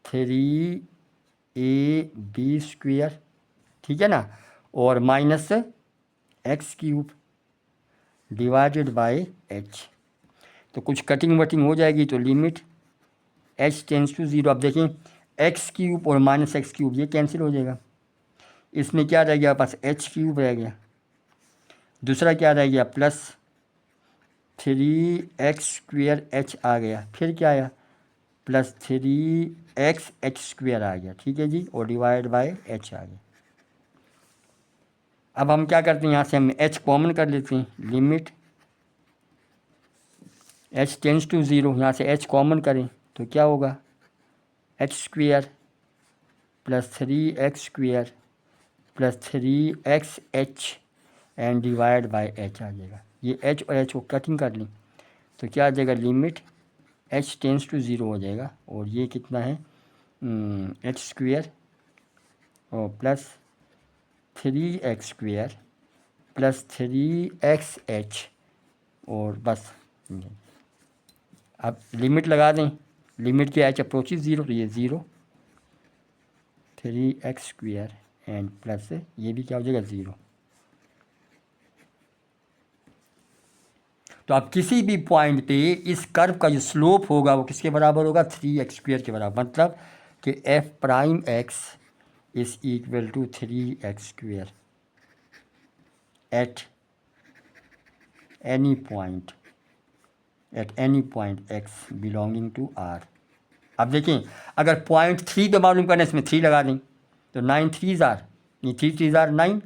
3ab², ठीक है ना, और minus x cube divided by h. तो कुछ कटिंग वटिंग हो जाएगी, तो limit h tends to zero. अब देखें एक्स क्यूब और माइनस एक्स क्यूब ये कैंसिल हो जाएगा, इसमें क्या रह गया पास, एच क्यूब रह गया, दूसरा क्या रह गया प्लस 3x² एच आ गया, फिर क्या आया प्लस 3xh² आ गया, ठीक है जी, और डिवाइड बाय एच आ गया। अब हम क्या करते हैं, यहाँ से हम h कॉमन कर लेते हैं, limit h tends to zero, यहाँ से h कॉमन करें तो क्या होगा h² plus 3x² plus 3xh and divide by h आ जाएगा। ये h और h को कटिंग कर लें तो क्या आ जाएगा, limit h tends to zero हो जाएगा, और ये कितना है h² और प्लस 3x² प्लस 3xh और बस। अब लिमिट लगा दें, लिमिट के h अप्रोचेज ज़ीरो, तो ये ज़ीरो 3x² एंड प्लस ये भी क्या हो जाएगा ज़ीरो। तो अब किसी भी पॉइंट पे इस कर्व का जो स्लोप होगा वो किसके बराबर होगा, 3x² के बराबर, मतलब कि f prime x is equal to 3x² at any point x belonging to R। अब देखें अगर पॉइंट 3 पे मालूम करना है, इसमें 3 लगा दें तो 9 3s आर, ये 3 3s आर 9,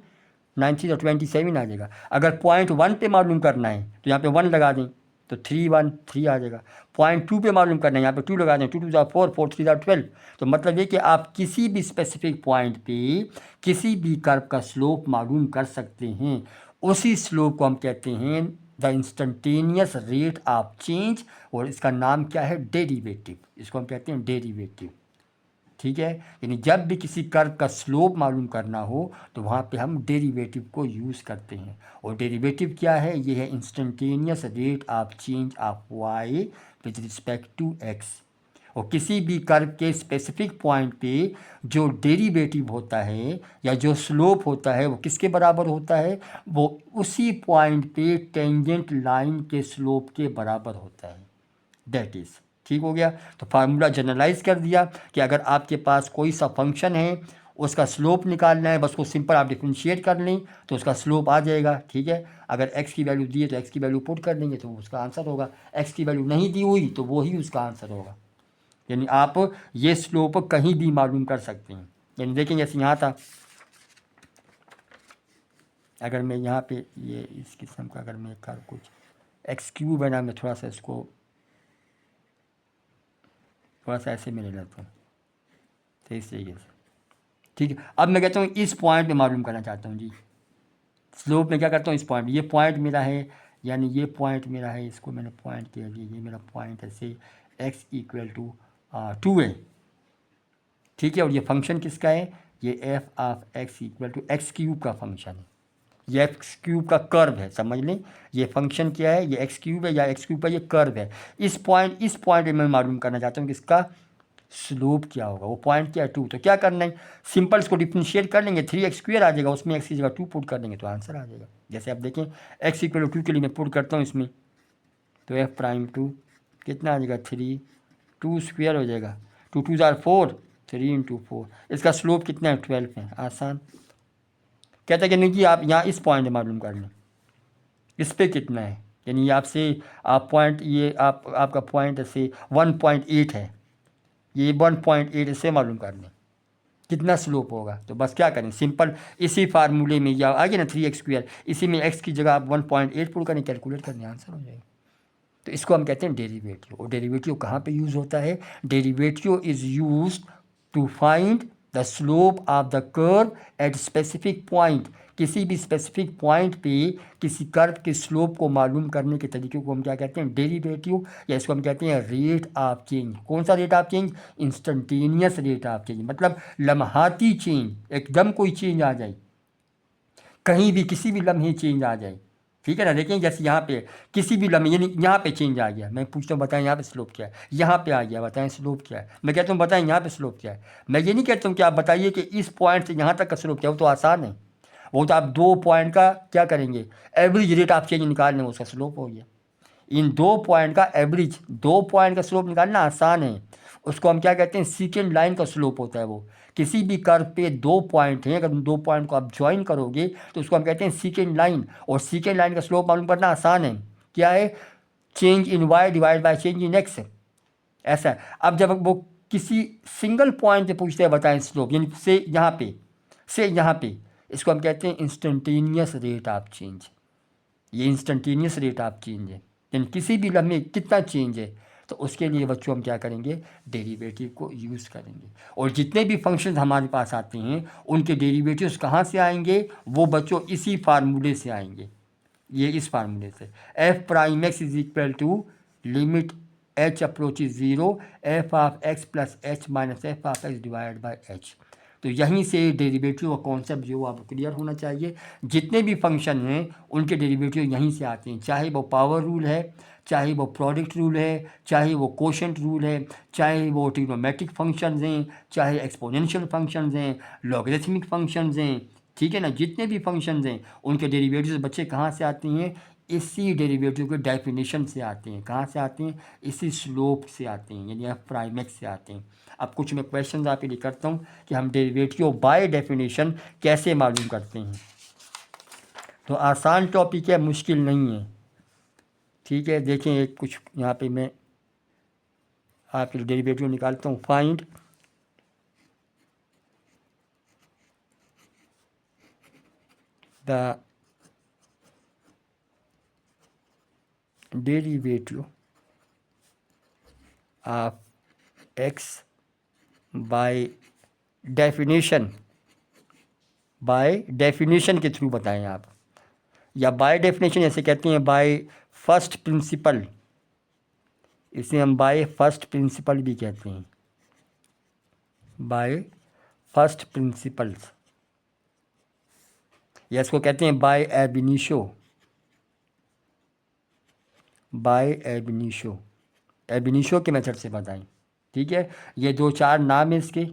9 3 27 आ जाएगा। अगर पॉइंट 1 पे मालूम करना है तो यहाँ पे 1 लगा दें तो 3 1 3 आ जाएगा। पॉइंट 2 पे मालूम करना है, यहाँ पे 2 लगा दें, 2 2 4 4 3 12। तो मतलब ये कि आप किसी भी स्पेसिफिक पॉइंट पे किसी भी कर्व का स्लोप मालूम कर सकते हैं। उसी स्लोप को हम कहते हैं the instantaneous rate of change, और इसका नाम क्या है, डेरिवेटिव, इसको हम कहते हैं डेरिवेटिव, ठीक है। यानी जब भी किसी कर्व का स्लोप मालूम करना हो तो वहाँ पे हम डेरिवेटिव को यूज़ करते हैं। और डेरिवेटिव क्या है, ये है instantaneous rate of change of y with respect to x. और किसी भी कर्व के स्पेसिफिक पॉइंट पे जो डेरिवेटिव होता है या जो स्लोप होता है वो किसके बराबर होता है, वो उसी पॉइंट पे टेंजेंट लाइन के स्लोप के बराबर होता है, दैट इज़, ठीक हो गया। तो फार्मूला जनरलाइज कर दिया कि अगर आपके पास कोई सा फंक्शन है उसका स्लोप निकालना है, बस उसको सिंपल आप डिफरेंशिएट कर लें तो उसका स्लोप आ जाएगा, ठीक है। अगर x की वैल्यू दी है तो x की वैल्यू पुट कर देंगे तो उसका आंसर होगा, x की वैल्यू नहीं दी हुई तो वो ही उसका आंसर होगा। यानी आप ये स्लोप कहीं भी मालूम कर सकते हैं। यानी देखें जैसे यहाँ था, अगर मैं यहाँ पे ये इस किस्म का अगर मैं कर कुछ x³ है ना, मैं थोड़ा सा इसको थोड़ा सा ऐसे में ले लेता हूँ, तो इस तरीके से, ठीक है। अब मैं कहता हूँ इस पॉइंट पे मालूम करना चाहता हूँ जी, स्लोप में क्या करता हूँ, इस पॉइंट, ये पॉइंट मेरा है, यानी ये पॉइंट मेरा है, इसको मैंने पॉइंट कह दिया, ये मेरा पॉइंट है से x इक्वल टू 2 है, ठीक है। और ये फंक्शन किसका है, ये f of x equal to x³ का फंक्शन है, ये x³ का कर्व है, समझ लें। ये फंक्शन क्या है, ये x³ है या x³ का ये कर्व है। इस पॉइंट पे मैं मालूम करना चाहता हूँ कि इसका स्लोप क्या होगा, वो पॉइंट क्या है 2। तो क्या करना है, सिंपल इसको डिफरेंशिएट कर लेंगे, 3x² आ जाएगा, उसमें x की जगह 2 पुट कर देंगे तो आंसर आ जाएगा। जैसे आप देखें x = 2 के लिए मैं पुट करता हूँ इसमें, तो f'2 कितना आ जाएगा 3, 2² हो जाएगा, 2 2 = 4, 3 × 4। इसका स्लोप कितना है 12 है, आसान। कहता है कि नहीं कि आप यहाँ इस पॉइंट मालूम कर लें, इस पे कितना है, यानी आपसे आप पॉइंट ये आपका पॉइंट ऐसे 1.8 है, ये 1.8 इससे मालूम कर लें कितना स्लोप होगा। तो बस क्या करें, सिंपल इसी फार्मूले में या आगे ना 3x², इसी में x की जगह आप 1.8 पुट करें, कैलकुलेट करने आंसर हो जाएगा। तो इसको हम कहते हैं डेरिवेटिव। और डेरिवेटिव कहाँ पे यूज़ होता है, derivative is use to find the slope of the curve at specific point. किसी भी स्पेसिफिक पॉइंट पे किसी कर्व के स्लोप को मालूम करने के तरीके को हम क्या कहते हैं, डेरिवेटिव, या इसको हम कहते हैं रेट ऑफ चेंज। कौन सा rate of change, instantaneous rate of change, मतलब लम्हाती चेंज, एकदम कोई चेंज आ जाए, कहीं भी किसी भी लम्हे चेंज आ जाए, ठीक है ना। देखें जैसे यहाँ पे किसी भी लम्हे, यानी यहाँ पे चेंज आ गया, मैं पूछता हूँ बताएं यहाँ पे स्लोप क्या है, यहाँ पे आ गया बताएं स्लोप क्या है, मैं कहता हूँ बताएं यहाँ पे स्लोप क्या है। मैं ये नहीं कहता हूँ कि आप बताइए कि इस पॉइंट से यहाँ तक का स्लोप क्या है, वो तो आसान है, वो तो आप 2 पॉइंट का क्या करेंगे, एवरेज रेट ऑफ चेंज निकाल लें, उसका स्लोप हो गया। इन 2 पॉइंट का एवरेज, 2 पॉइंट का स्लोप निकालना आसान है, उसको हम क्या कहते हैं, सेकेंड लाइन का स्लोप होता है वो। किसी भी कर्व पे 2 पॉइंट हैं, अगर उन 2 पॉइंट को आप ज्वाइन करोगे तो उसको हम कहते हैं सेकेंड लाइन। और सेकेंड लाइन का स्लोप मालूम करना आसान है, क्या है, change in y divide by change in x, ऐसा है। अब जब वो किसी सिंगल पॉइंट पे पूछते हैं बताएं स्लोप, यानी से यहाँ पे, इसको हम कहते हैं इंस्टेंटेनियस रेट ऑफ चेंज। ये इंस्टेंटेनियस रेट ऑफ चेंज है, यानी किसी भी लम्हे कितना चेंज है, तो उसके लिए बच्चों हम क्या करेंगे, डेरिवेटिव को यूज़ करेंगे। और जितने भी फंक्शंस हमारे पास आते हैं उनके डेरिवेटिव्स कहाँ से आएंगे, वो बच्चों इसी फार्मूले से आएंगे, ये इस फार्मूले से, f'(x) = limit h approaches 0 f(x + h - f(x) divide by h। तो यहीं से डेरिवेटिव का कॉन्सेप्ट जो आपको क्लियर होना चाहिए। जितने भी फंक्शन हैं उनके डेरिवेटिव यहीं से आते हैं, चाहे वो पावर रूल है, चाहे वो प्रोडक्ट रूल है, चाहे वो कोशेंट रूल है, चाहे वो ट्रिग्नोमेट्रिक फंक्शंस हैं, चाहे एक्सपोनेंशियल फंक्शंस हैं, लॉगरिथमिक फंक्शंस हैं, ठीक है ना। जितने भी फंक्शंस हैं उनके डेरिवेटिव्स बच्चे कहाँ से आते हैं, इसी डेरिवेटिव के डेफिनेशन से आते हैं। कहाँ से आते हैं, इसी स्लोप से आते हैं, यानी f'(x) से आते हैं। अब कुछ मैं क्वेश्चन आपके लिए करता हूँ कि हम डेरिवेटिव बाय डेफिनेशन कैसे मालूम करते हैं। तो आसान टॉपिक है, मुश्किल नहीं है, ठीक है। देखें एक कुछ यहाँ पे मैं आपके लिए डेरिवेटिव निकालता हूँ। Find the derivative of x by definition, by definition के थ्रू बताएं आप, या बाय डेफिनेशन ऐसे कहते हैं, बाय फर्स्ट प्रिंसिपल, इसे हम बाय फर्स्ट प्रिंसिपल भी कहते हैं, बाय फर्स्ट प्रिंसिपल्स, या इसको कहते हैं by ab initio, by ab initio, ab initio के मेथड से बताएं, ठीक है। ये 2-4 नाम है इसके,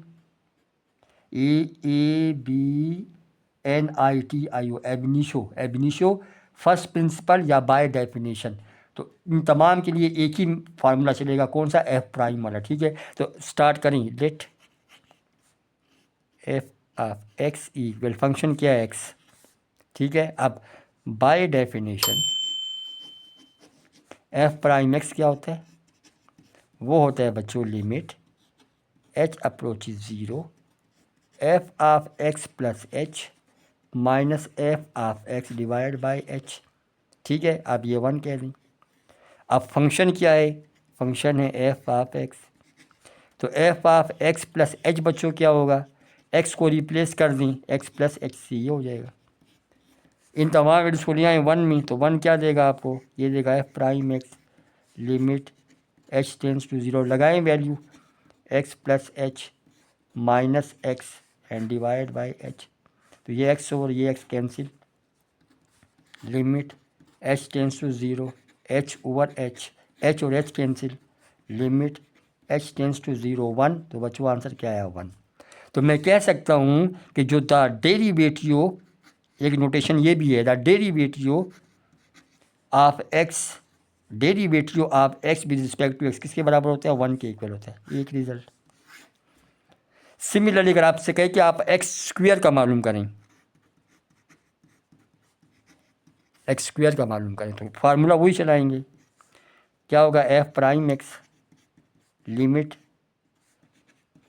AABNITIO, एब initio, ab initio, first principle या बाय डेफिनेशन। तो इन तमाम के लिए एक ही फार्मूला चलेगा, कौन सा, f' वाला, ठीक है। तो स्टार्ट करें, लेट f(x) = फंक्शन क्या है x, ठीक है। अब बाय डेफिनेशन f'(x) क्या होता है, वो होता है बच्चों limit h approaches 0 f(x + h - f(x) divide by h, ठीक है। अब ये 1 कह दें। अब फंक्शन क्या है, फंक्शन है f(x), तो f(x + h) बच्चों क्या होगा, x को रिप्लेस कर दें, x + h से ये हो जाएगा। इन तमाम वैल्यूज को लिया है 1 में, तो 1 क्या देगा आपको, ये देगा f'(x) limit h tends to 0, लगाएं value x + h - x and divide by h। तो ये x और ये x cancel, limit h tends to 0 h/h, h और h cancel, limit h tends to 0 1, तो बच्चों आंसर क्या है 1। तो मैं कह सकता हूँ कि जो द डेरिवेटिव, एक नोटेशन ये भी है, the derivative of x, derivative of x with respect to x किसके बराबर होता है 1 के इक्वल होता है। एक रिजल्ट। सिमिलरली अगर आपसे कहे कि आप x स्क्वायर का मालूम करें, x स्क्वायर का मालूम करें, तो फार्मूला वही चलाएंगे। क्या होगा, f prime x limit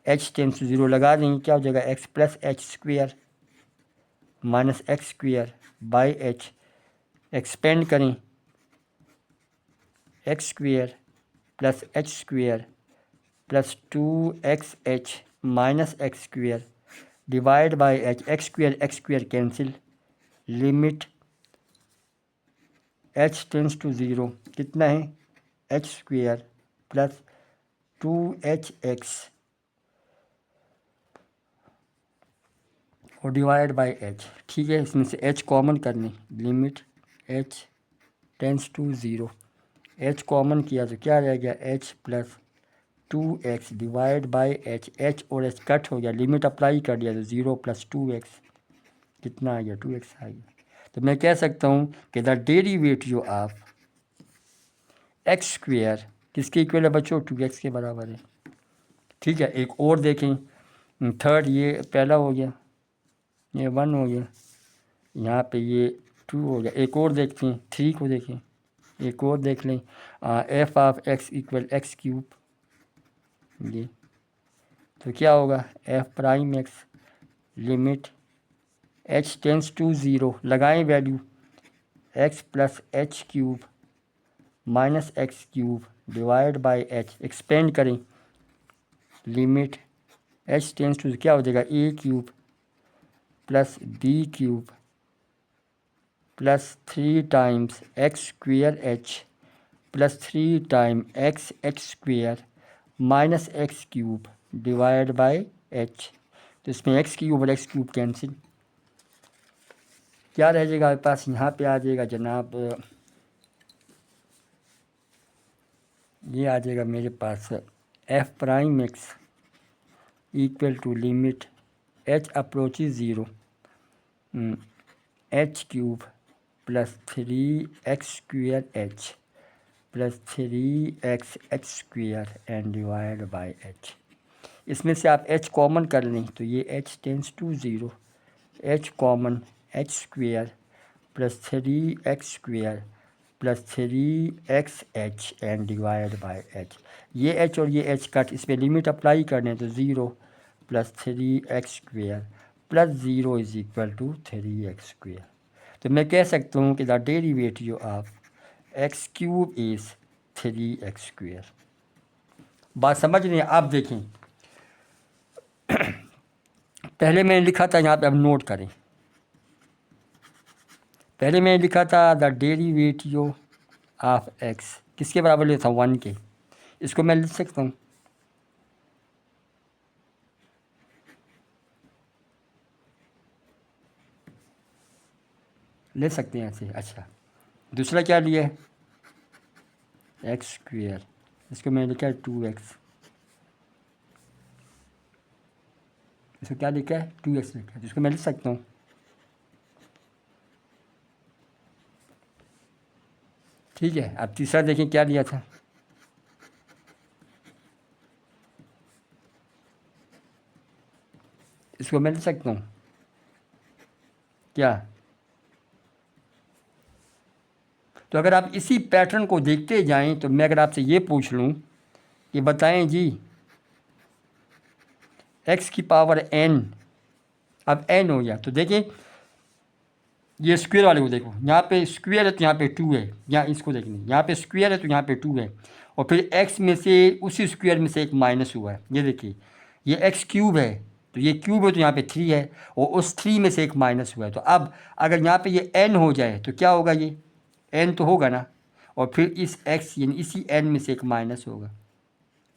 h tends to 0 लगा देंगे, क्या हो जाएगा x plus h square minus x square by h, expand करें x square plus h square plus 2xh minus x square divide by h, x square cancel, limit h tends to 0 कितना है H square plus 2hx और divide by h। ठीक है, इसमें से h common करनी, limit h tends to 0, h common किया तो क्या रह गया h plus 2x divide by h, h और h कट हो गया, लिमिट अप्लाई कर दिया तो 0 प्लस 2x कितना आ गया 2x आ गया। तो मैं कह सकता हूँ कि the derivative of x square किसके इक्वल है बच्चों 2x के बराबर है। ठीक है, एक और देखें, थर्ड, ये पहला हो गया, ये 1 हो गया, यहाँ पे ये 2 हो गया। एक और देखते हैं, 3 को देखें, एक और देख लें, f of x equal x cube, ये तो क्या होगा F prime x limit h tends to 0 लगाएं value x plus h cube minus x cube divide by h, expand करें, लिमिट h टेंस टू क्या हो जाएगा a cube plus b cube plus 3 times x square h plus 3 time x square minus x cube divide by h। तो इसमें x cube और x cube cancel, क्या रह जाएगा आपके पास, यहाँ पे आ जाएगा जनाब, ये आ जाएगा मेरे पास f prime x equal to limit h approaches 0 h cube plus 3x square h plus 3x square and divide by h। इसमें से आप h कॉमन कर लें तो ये h tends to 0, h common h square plus 3x square plus 3xh and divide by h। ये h और ये h कट, इस पर लिमिट अप्लाई करने तो 0 plus 3x square plus 0 is equal to 3x square. तो मैं कह सकता हूँ कि the derivative of x cube is 3x square. बात समझ रहे हैं आप, देखें पहले मैंने लिखा था, यहाँ पे अब नोट करें, पहले मैंने लिखा था द डेरिवेटिव ऑफ एक्स किसके बराबर लिखा था 1 के, इसको मैं लिख सकता हूँ ले सकते हैं ऐसे। अच्छा, दूसरा क्या लिया है एक्स स्क्वायर, इसको मैंने लिखा है 2x, इसको क्या लिखा है 2x लिखा है, तो इसको मैं लिख सकता हूँ। ठीक है, अब तीसरा देखें क्या लिया था, इसको मैं लिख सकता हूँ क्या। तो अगर आप इसी पैटर्न को देखते जाएं तो मैं अगर आपसे ये पूछ लूँ कि बताएं जी x की पावर n, अब n हो गया तो देखिए ये स्क्वायर वाले को देखो, यहाँ पे स्क्वायर है तो यहाँ पे 2 है, यहाँ इसको देखने, यहाँ पे स्क्वायर है तो यहाँ पे 2 है, और फिर x में से उसी स्क्वायर में से एक माइनस हुआ है, ये देखिए ये x क्यूब है तो ये क्यूब है तो यहाँ पे 3 है, और उस 3 में से एक माइनस हुआ है। तो अब अगर यहाँ पे ये n हो जाए तो क्या होगा, ये n तो होगा ना, और फिर इस x यानी इसी n में से एक माइनस होगा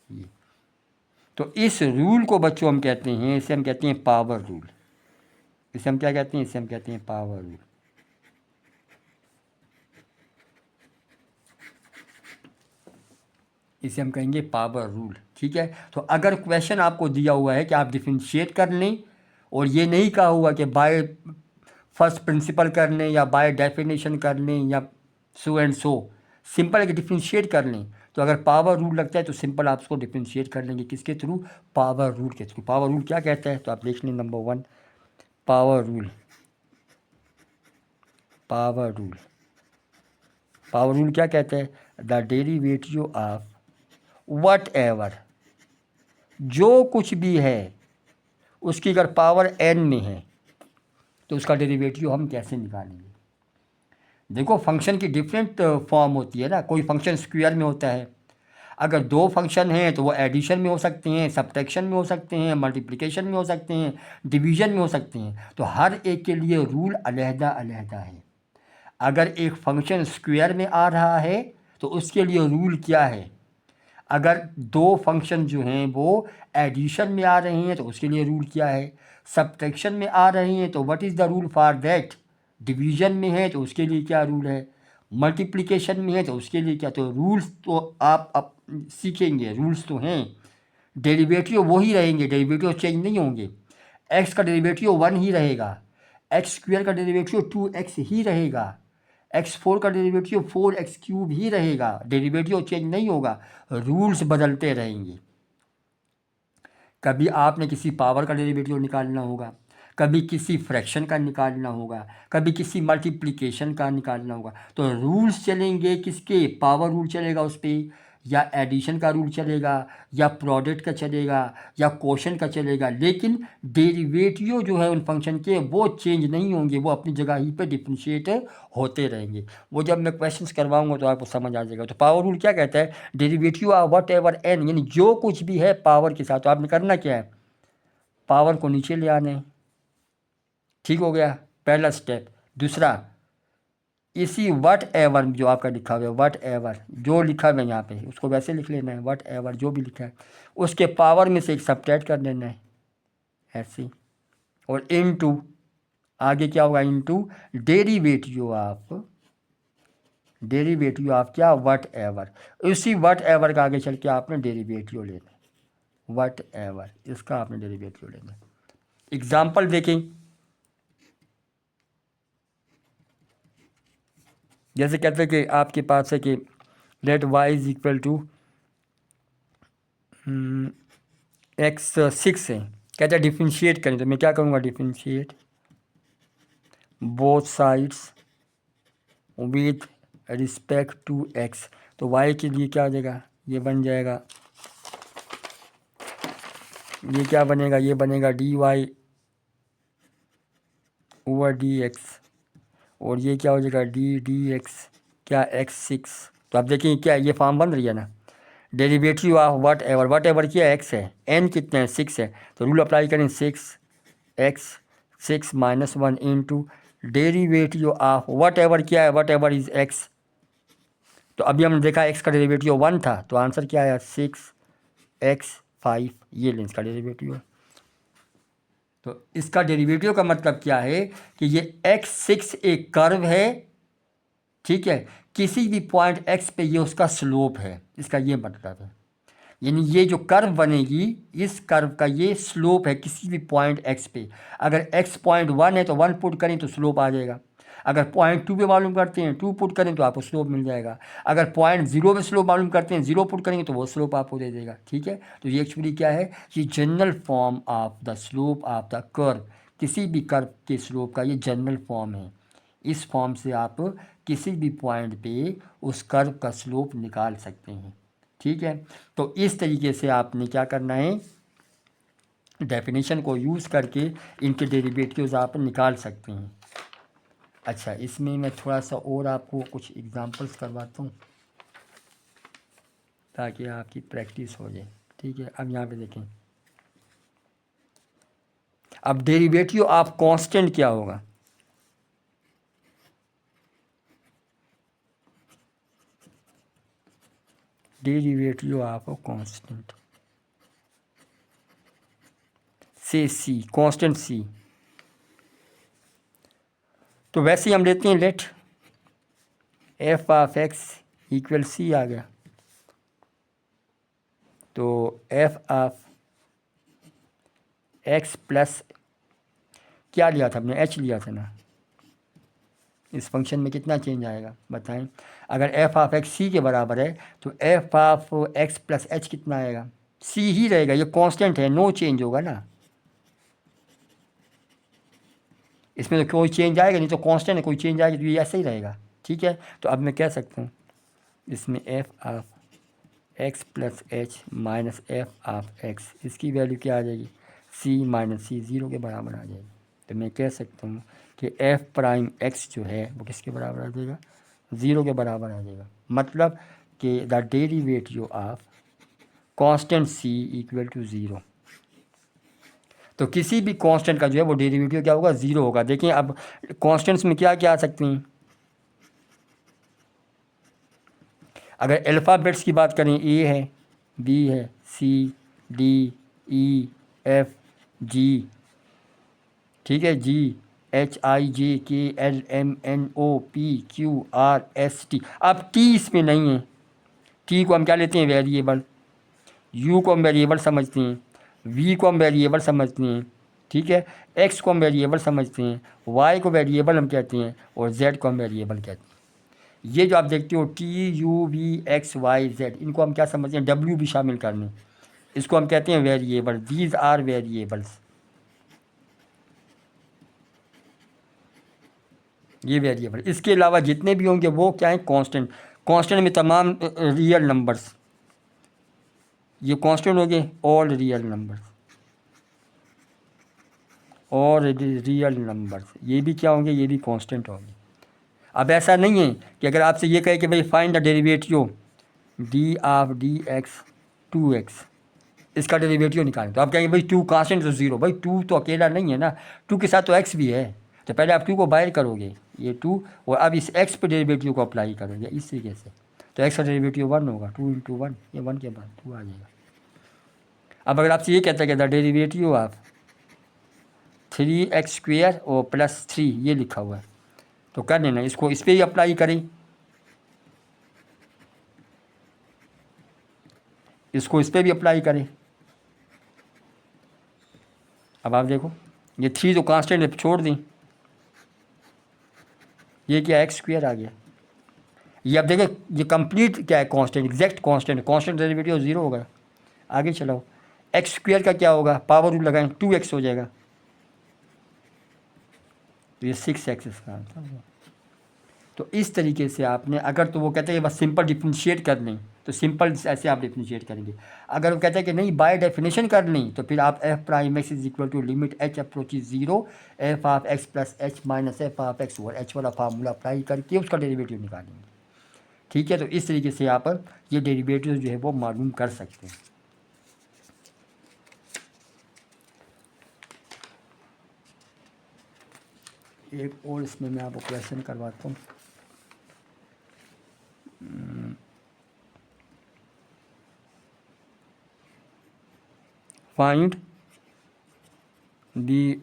ये। तो इस रूल को बच्चों हम कहते हैं, इसे हम कहते हैं पावर रूल, इसे हम क्या कहते हैं, इसे हम कहते हैं पावर रूल। इसे हम कहेंगे पावर रूल। ठीक है। तो अगर क्वेश्चन आपको दिया हुआ है कि आप डिफरेंशिएट कर लें और ये नहीं कहा हुआ कि बाय फर्स्ट प्रिंसिपल कर लें या बाय डेफिनेशन कर लें या सो एंड सो, सिंपल है कि डिफरेंशिएट कर लें, तो अगर पावर रूल लगता है तो सिंपल आप उसको डिफरेंशिएट कर लेंगे किसके थ्रू, पावर रूल के थ्रू। पावर रूल क्या कहता है तो आप देख लें number 1 power rule. Power rule, power rule क्या कहता है, the derivative of what ever, जो कुछ भी है उसकी अगर पावर n में है तो उसका डेरिवेटिव हम कैसे निकालेंगे। देखो फंक्शन की डिफरेंट फॉर्म होती है ना, कोई फंक्शन स्क्वायर में होता है, अगर दो फंक्शन हैं तो वो एडिशन में हो सकते हैं, सब्ट्रैक्शन में हो सकते हैं, मल्टीप्लिकेशन में हो सकते हैं, डिवीजन में हो सकते हैं, तो हर एक के लिए रूल अलहदा अलहदा है। अगर एक फंक्शन स्क्वायर में आ रहा है तो उसके लिए रूल क्या है, अगर दो फंक्शन जो हैं वो एडिशन में आ रहे हैं तो उसके लिए रूल क्या है, सब्ट्रैक्शन में आ रहे हैं तो what is the rule for that, division में है तो उसके लिए क्या रूल है, मल्टीप्लिकेशन में है तो उसके लिए क्या। तो रूल्स तो आप सीखेंगे, रूल्स तो हैं, डेरिवेटिव वही रहेंगे, डेरिवेटिव चेंज नहीं होंगे। एक्स का डेरिवेटिव 1 ही रहेगा, एक्स स्क्वायर का डेरिवेटिव 2x ही रहेगा, x4 का डेरिवेटिव 4x³ ही रहेगा, डेरिवेटिव चेंज नहीं होगा, रूल्स बदलते रहेंगे। कभी आपने किसी पावर का डेरिवेटिव निकालना होगा, कभी किसी फ्रैक्शन का निकालना होगा, कभी किसी मल्टीप्लिकेशन का निकालना होगा, तो रूल्स चलेंगे किसके, पावर रूल चलेगा उस पर, या एडिशन का रूल चलेगा, या प्रोडक्ट का चलेगा, या क्वोशंट का चलेगा, लेकिन डेरिवेटिव जो है उन फंक्शन के वो चेंज नहीं होंगे, वो अपनी जगह ही पे डिफरेंशिएट होते रहेंगे। वो जब मैं क्वेश्चंस करवाऊंगा तो आपको समझ आ जाएगा। तो पावर रूल क्या कहता है, derivative of whatever n, यानी जो कुछ भी है पावर के साथ, तो आपने करना क्या है, पावर को नीचे ले आना है, ठीक हो गया पहला स्टेप। दूसरा, इसी वट एवर जो आपका लिखा हुआ है, वट एवर जो लिखा हुआ है यहाँ पे उसको वैसे लिख लेना है, वट एवर जो भी लिखा है उसके पावर में से एक सब्ट्रैक्ट कर देना है ऐसे, और इनटू आगे क्या होगा, इनटू डेरिवेटिव ऑफ क्या, वट एवर, उसी वट एवर का आगे चल के आपने डेरिवेटिव लेना है, वट एवर इसका आपने डेरिवेटिव लेना है। एग्जाम्पल देखें, जैसे कहते हैं कि आपके पास है कि let y is equal to x6 है, कहते हैं डिफरेंशिएट करें, तो मैं क्या करूँगा, differentiate both sides with respect to x, तो y के लिए क्या हो जाएगा, ये बन जाएगा, ये क्या बनेगा, ये बनेगा dy ओवर dx, और ये क्या हो जाएगा dx क्या x6। तो आप देखें क्या ये फॉर्म बन रही है ना, डेरिवेटिव ऑफ वट एवर क्या x है, n कितने हैं 6 है, तो रूल अप्लाई करें 6x -1 into derivative of what ever क्या है, वट एवर इज x। तो अभी हमने देखा x का डेरिवेटिव 1 था, तो आंसर क्या आया 6x5, ये लेंस का डेरिवेटिव है। तो इसका डेरिवेटिव का मतलब क्या है कि ये x6 एक कर्व है, ठीक है, किसी भी पॉइंट x पे ये उसका स्लोप है, इसका ये मतलब है, यानी ये जो कर्व बनेगी इस कर्व का ये स्लोप है किसी भी पॉइंट x पे। अगर x पॉइंट 1 है तो 1 पुट करें तो स्लोप आ जाएगा, अगर पॉइंट 2 पे मालूम करते हैं 2 पुट करें तो आपको स्लोप मिल जाएगा, अगर पॉइंट 0 पे स्लोप मालूम करते हैं 0 पुट करेंगे तो वो स्लोप आपको दे देगा, ठीक है। तो ये एक्चुअली क्या है, ये general form of the slope of the curve, किसी भी कर्व के स्लोप का ये जनरल फॉर्म है। इस फॉर्म से आप किसी भी पॉइंट पे उस कर्व का स्लोप निकाल सकते हैं, ठीक है। तो इस तरीके से आपने क्या करना है, डेफिनेशन को यूज़ करके इनके डेरिवेटिव्स आप निकाल सकते हैं। अच्छा, इसमें मैं थोड़ा सा और आपको कुछ एग्जांपल्स करवाता हूँ ताकि आपकी प्रैक्टिस हो जाए, ठीक है। अब यहाँ पे देखें, अब डेरिवेटिव ऑफ कांस्टेंट क्या होगा, डेरिवेटिव ऑफ कांस्टेंट से सी, कांस्टेंट सी, तो वैसे ही हम लेते हैं let f of x equal c आ गया, तो एफ ऑफ एक्स प्लस क्या लिया था हमने, एच लिया था ना। इस फंक्शन में कितना चेंज आएगा बताएं। अगर एफ ऑफ एक्स सी के बराबर है तो F of x plus H कितना आएगा, सी ही रहेगा, ये कांस्टेंट है, नो चेंज होगा ना। इसमें तो कोई चेंज आएगा नहीं, तो कांस्टेंट है, कोई चेंज आएगा तो ये ऐसे ही रहेगा। ठीक है, तो अब मैं कह सकता हूँ इसमें F of x plus H minus F of x, इसकी वैल्यू क्या आ जाएगी, सी माइनस सी, ज़ीरो के बराबर आ जाएगी। तो मैं कह सकता हूँ कि एफ प्राइम एक्स जो है वो किसके बराबर आ जाएगा, ज़ीरो के बराबर आ जाएगा। मतलब कि the derivative of constant c equal to zero. तो किसी भी कांस्टेंट का जो है वो डेरिवेटिव क्या होगा, ज़ीरो होगा। देखिए अब कांस्टेंट्स में क्या क्या आ सकती हैं, अगर अल्फ़ाबेट्स की बात करें, ए है, बी है, सी, डी, ई, एफ, जी, ठीक है, जी, H, I, J, K, L, M, N, O, P, Q, R, S, T. अब टी इसमें नहीं है, टी को हम क्या लेते हैं, वेरिएबल। यू को हम वेरिएबल समझते हैं, वी को हम वेरिएबल समझते हैं, ठीक है, एक्स को हम वेरिएबल समझते हैं, वाई को वेरिएबल हम कहते हैं, और जेड को हम वेरिएबल कहते हैं। ये जो आप देखते हो T, U, V, X, Y, Z, इनको हम क्या समझते हैं, डब्ल्यू भी शामिल कर लें, इसको हम कहते हैं वेरिएबल। दीज आर वेरिएबल्स, ये वेरिएबल। इसके अलावा जितने भी होंगे वो क्या है, कांस्टेंट। कांस्टेंट में तमाम रियल नंबर्स, ये कांस्टेंट हो गए, ऑल रियल नंबर्स, और रियल नंबर्स, ये भी क्या होंगे, ये भी कांस्टेंट होंगे। अब ऐसा नहीं है कि अगर आपसे ये कहे कि भाई find the derivative d of d x two x, इसका डेरिवेटिव निकालें, तो आप कहेंगे भाई टू कांस्टेंट तो ज़ीरो, भाई टू तो अकेला नहीं है ना, टू के साथ तो एक्स भी है। तो पहले आप टू को बाहर करोगे, ये टू, और अब इस एक्स पे डेरिवेटिव को अप्लाई करोगे इस तरीके से, तो एक्स का डेरिवेटिव वन होगा, टू इंटू वन, ये वन के बाद टू आ जाएगा। अब अगर आपसे ये कहता है कि द डेरिवेटिव ऑफ 3x² और प्लस 3 ये लिखा हुआ है, तो कर लेना, इसको इस पर ही अप्लाई करें, इसको इस पर भी अप्लाई करें। अब आप देखो ये 3 तो कांस्टेंट है, छोड़ दें, ये क्या x² आ गया। ये अब देखें ये कंप्लीट क्या है, constant, exact constant, constant derivative zero होगा। आगे चलाओ, x² का क्या होगा, पावर रूल लगाएं, 2x हो जाएगा, तो ये 6x इसका आंसर होगा। तो इस तरीके से आपने, अगर तो वो कहते हैं बस सिंपल डिफ्रेंशिएट कर लें, तो सिंपल ऐसे आप डिफ्रेंशिएट करेंगे। अगर वो कहते हैं कि नहीं बाय डेफिनेशन कर लें, तो फिर आप f prime x is equal to limit H approach zero F of x plus H minus F of x over h वाला फार्मूला अप्लाई करके उसका डेरिवेटिव निकालेंगे। ठीक है, तो इस तरीके से आप ये डेरिवेटिव जो है वो मालूम कर सकते हैं। एक और इसमें मैं आपको क्वेश्चन करवाता हूँ। Find the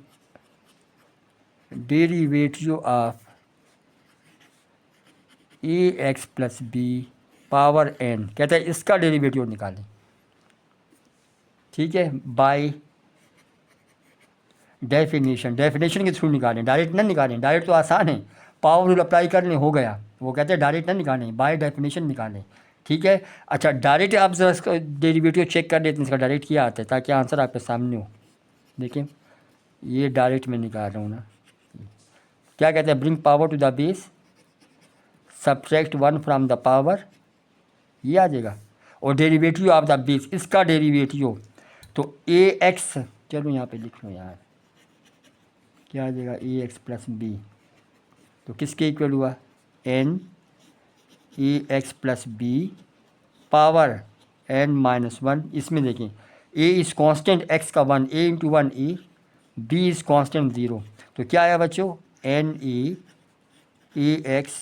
derivative of a x plus b power n, कहता है इसका डेरिवेटिव निकालें। ठीक है, बाय डेफिनेशन, डेफिनेशन के थ्रू निकालें, डायरेक्ट ना निकालें, डायरेक्ट तो आसान है, पावर रूल अप्लाई कर लें, हो गया। वो कहते हैं डायरेक्ट ना निकालें, बाय डेफिनेशन निकालें। ठीक है, अच्छा डायरेक्ट आप जरा इसका डेरिवेटिव चेक कर लेते हैं, इसका डायरेक्ट क्या आता है, ताकि आंसर आपके सामने हो। देखिए ये डायरेक्ट में निकाल रहा हूँ ना, क्या कहते हैं, bring power to the base, subtract 1 from the power, ये आ जाएगा, और डेरिवेटिव ऑफ द बेस, इसका डेरिवेटिव, तो ए एक्स, चलो यहाँ पे लिख लो यार, क्या आ जाएगा, ए एक्स प्लस बी, तो किसके इक्वल हुआ, n a x plus b power n minus one. इसमें देखें ए इज़ कांस्टेंट, एक्स का one, a into one a, b is constant zero, तो क्या आया बच्चों, n a x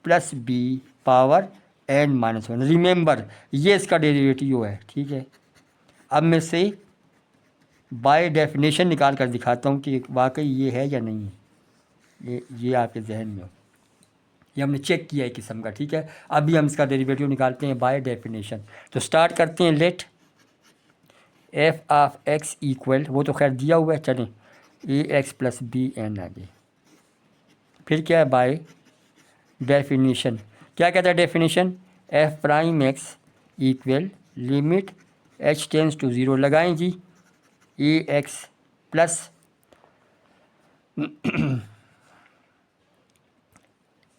plus b power n minus one. Remember ये इसका derivative है। ठीक है, अब मैं से बाय डेफिनेशन निकाल कर दिखाता हूँ कि वाकई ये है या नहीं है, ये आपके जहन में हो, ये हमने चेक किया है किस्म का। ठीक है, अभी हम इसका डेरिवेटिव निकालते हैं बाय डेफिनेशन। तो स्टार्ट करते हैं, let f of x equal, वो तो खैर दिया हुआ है, चलें a x plus b n आगे। फिर क्या है, बाय डेफिनेशन, क्या कहता है definition, f prime x equal limit h tends to zero लगाएं जी, a x plus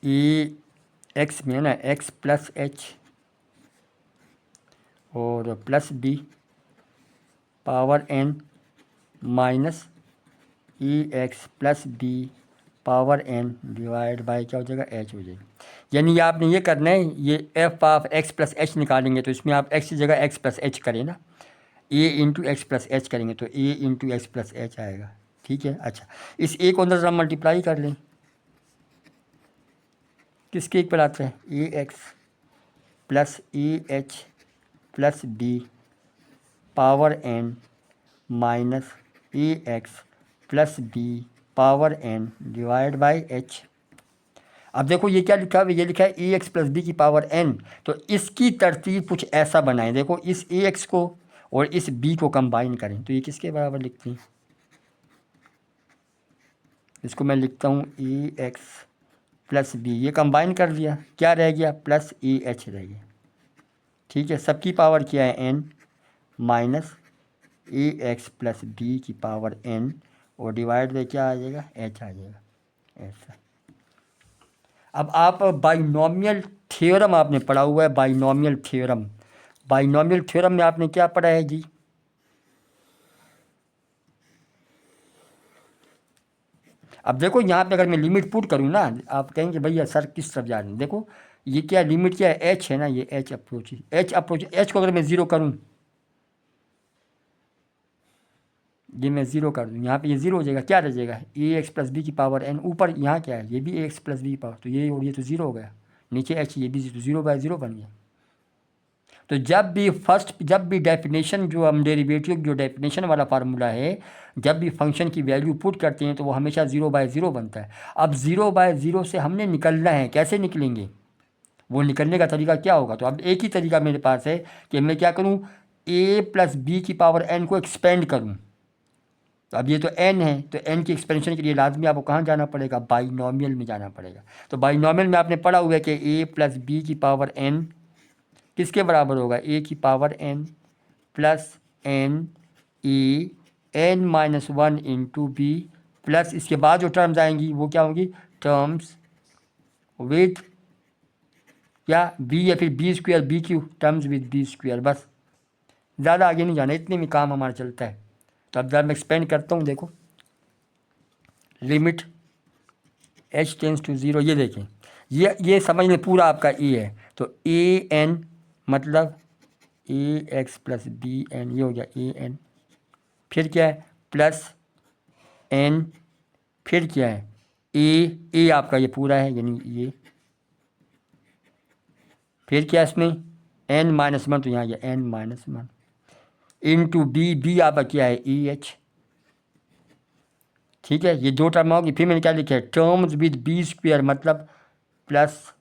a x में ना एक्स प्लस एच और plus b power n minus e x plus b power n divide by क्या हो जाएगा, H हो जाएगा। यानी आपने ये करना है, ये f of x plus H निकालेंगे तो इसमें आप एक्स की जगह एक्स प्लस एच करें ना, ए इंटू एक्स प्लस एच करेंगे तो ए इंटू एक्स प्लस एच आएगा। ठीक है, अच्छा इस ए को अंदर जरा मल्टीप्लाई कर लें, किसके एक पर आता है, a x plus a h plus b power n minus a x plus b power n divide by h. अब देखो ये क्या लिखा है, ये लिखा है ए एक्स प्लस बी की पावर एन, तो इसकी तरतीब कुछ ऐसा बनाएं, देखो इस ए एक्स को और इस बी को कंबाइन करें तो ये किसके बराबर लिखते हैं, इसको मैं लिखता हूँ ए एक्स प्लस बी, ये कंबाइन कर दिया, क्या रह गया, प्लस ए एच रह गया। ठीक है, सबकी पावर क्या है, N minus a x plus b की पावर एन और डिवाइड बाई क्या आ जाएगा, एच आ जाएगा ऐसा। अब आप बाइनोमियल थ्योरम आपने पढ़ा हुआ है, बाइनोमियल थ्योरम, बाइनोमियल थ्योरम में आपने क्या पढ़ा है जी, अब देखो यहाँ पे अगर मैं लिमिट पुट करूँ ना, आप कहेंगे भैया सर किस तरफ जा रहे हैं, देखो ये क्या लिमिट क्या है, एच है ना, ये एच अप्रोच, एच को अगर मैं ज़ीरो करूँ, ये मैं ज़ीरो कर दूँ, यहाँ पे ये ज़ीरो हो जाएगा, क्या रह जाएगा, ए एक्स प्लस बी की पावर एन, ऊपर यहाँ क्या है, ये भी ए एक्स प्लस बी की पावर, तो ये और ये तो ज़ीरो हो गया, नीचे एच, ये भी तो ज़ीरो बाय ज़ीरो बन गया। तो जब भी डेफिनेशन जो हम डेरिवेटिव जो डेफिनेशन वाला फार्मूला है, जब भी फंक्शन की वैल्यू पुट करते हैं तो वो हमेशा ज़ीरो बाय ज़ीरो बनता है। अब ज़ीरो बाय ज़ीरो से हमने निकलना है, कैसे निकलेंगे, वो निकलने का तरीका क्या होगा, तो अब एक ही तरीका मेरे पास है कि मैं क्या करूँ, ए प्लस बी की पावर एन को एक्सपेंड करूँ। तो अब ये तो एन है, तो एन की एक्सपेंशन के लिए लाजमी आपको कहाँ जाना पड़ेगा, बाइनोमियल में जाना पड़ेगा। तो बाइनोमियल में आपने पढ़ा हुआ है कि ए प्लस बी की पावर एन किसके बराबर होगा, ए की power n plus n e n minus one into b plus इसके बाद जो टर्म्स आएंगी वो क्या होंगी, टर्म्स विथ क्या बी या फिर b square b q, terms with b square, बस ज़्यादा आगे नहीं जाना, इतने में काम हमारा चलता है। तो अब जब मैं एक्सपेंड करता हूँ, देखो limit h tends to zero, ये देखें ये समझ में पूरा आपका ए है, तो ए एन मतलब ए एक्स प्लस बी एन, ये हो गया ए एन, फिर क्या है प्लस एन, फिर क्या है ए आपका ये पूरा है यानी ये, फिर क्या है इसमें एन माइनस वन, तो यहाँ ये n minus one into b आपका क्या है ई एच। ठीक है, ये दो टर्म होगी, फिर मैंने क्या लिखा है, टर्म्स विद बी स्क्वायर मतलब प्लस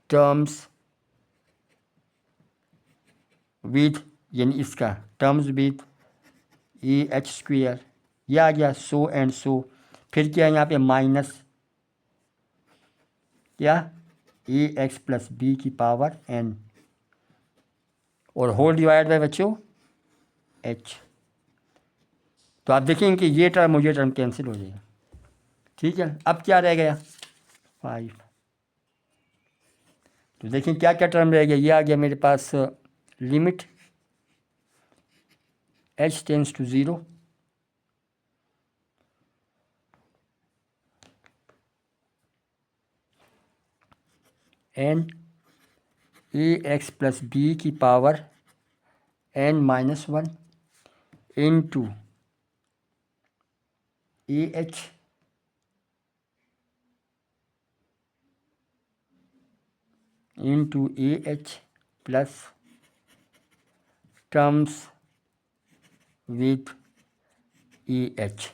टर्म्स विद यानी इसका terms with A H square, यह आ गया सो एंड सो, फिर क्या है यहाँ पे माइनस क्या ए एक्स प्लस बी की पावर एन और होल डिवाइड बाय बच्चों एच। तो आप देखेंगे कि ये टर्म कैंसिल हो जाएगा। ठीक है, अब क्या रह गया 5, तो देखें क्या क्या टर्म रह गया, ये आ गया मेरे पास limit h tends to zero n a x plus b की power n minus one into a h into a h plus terms with a h.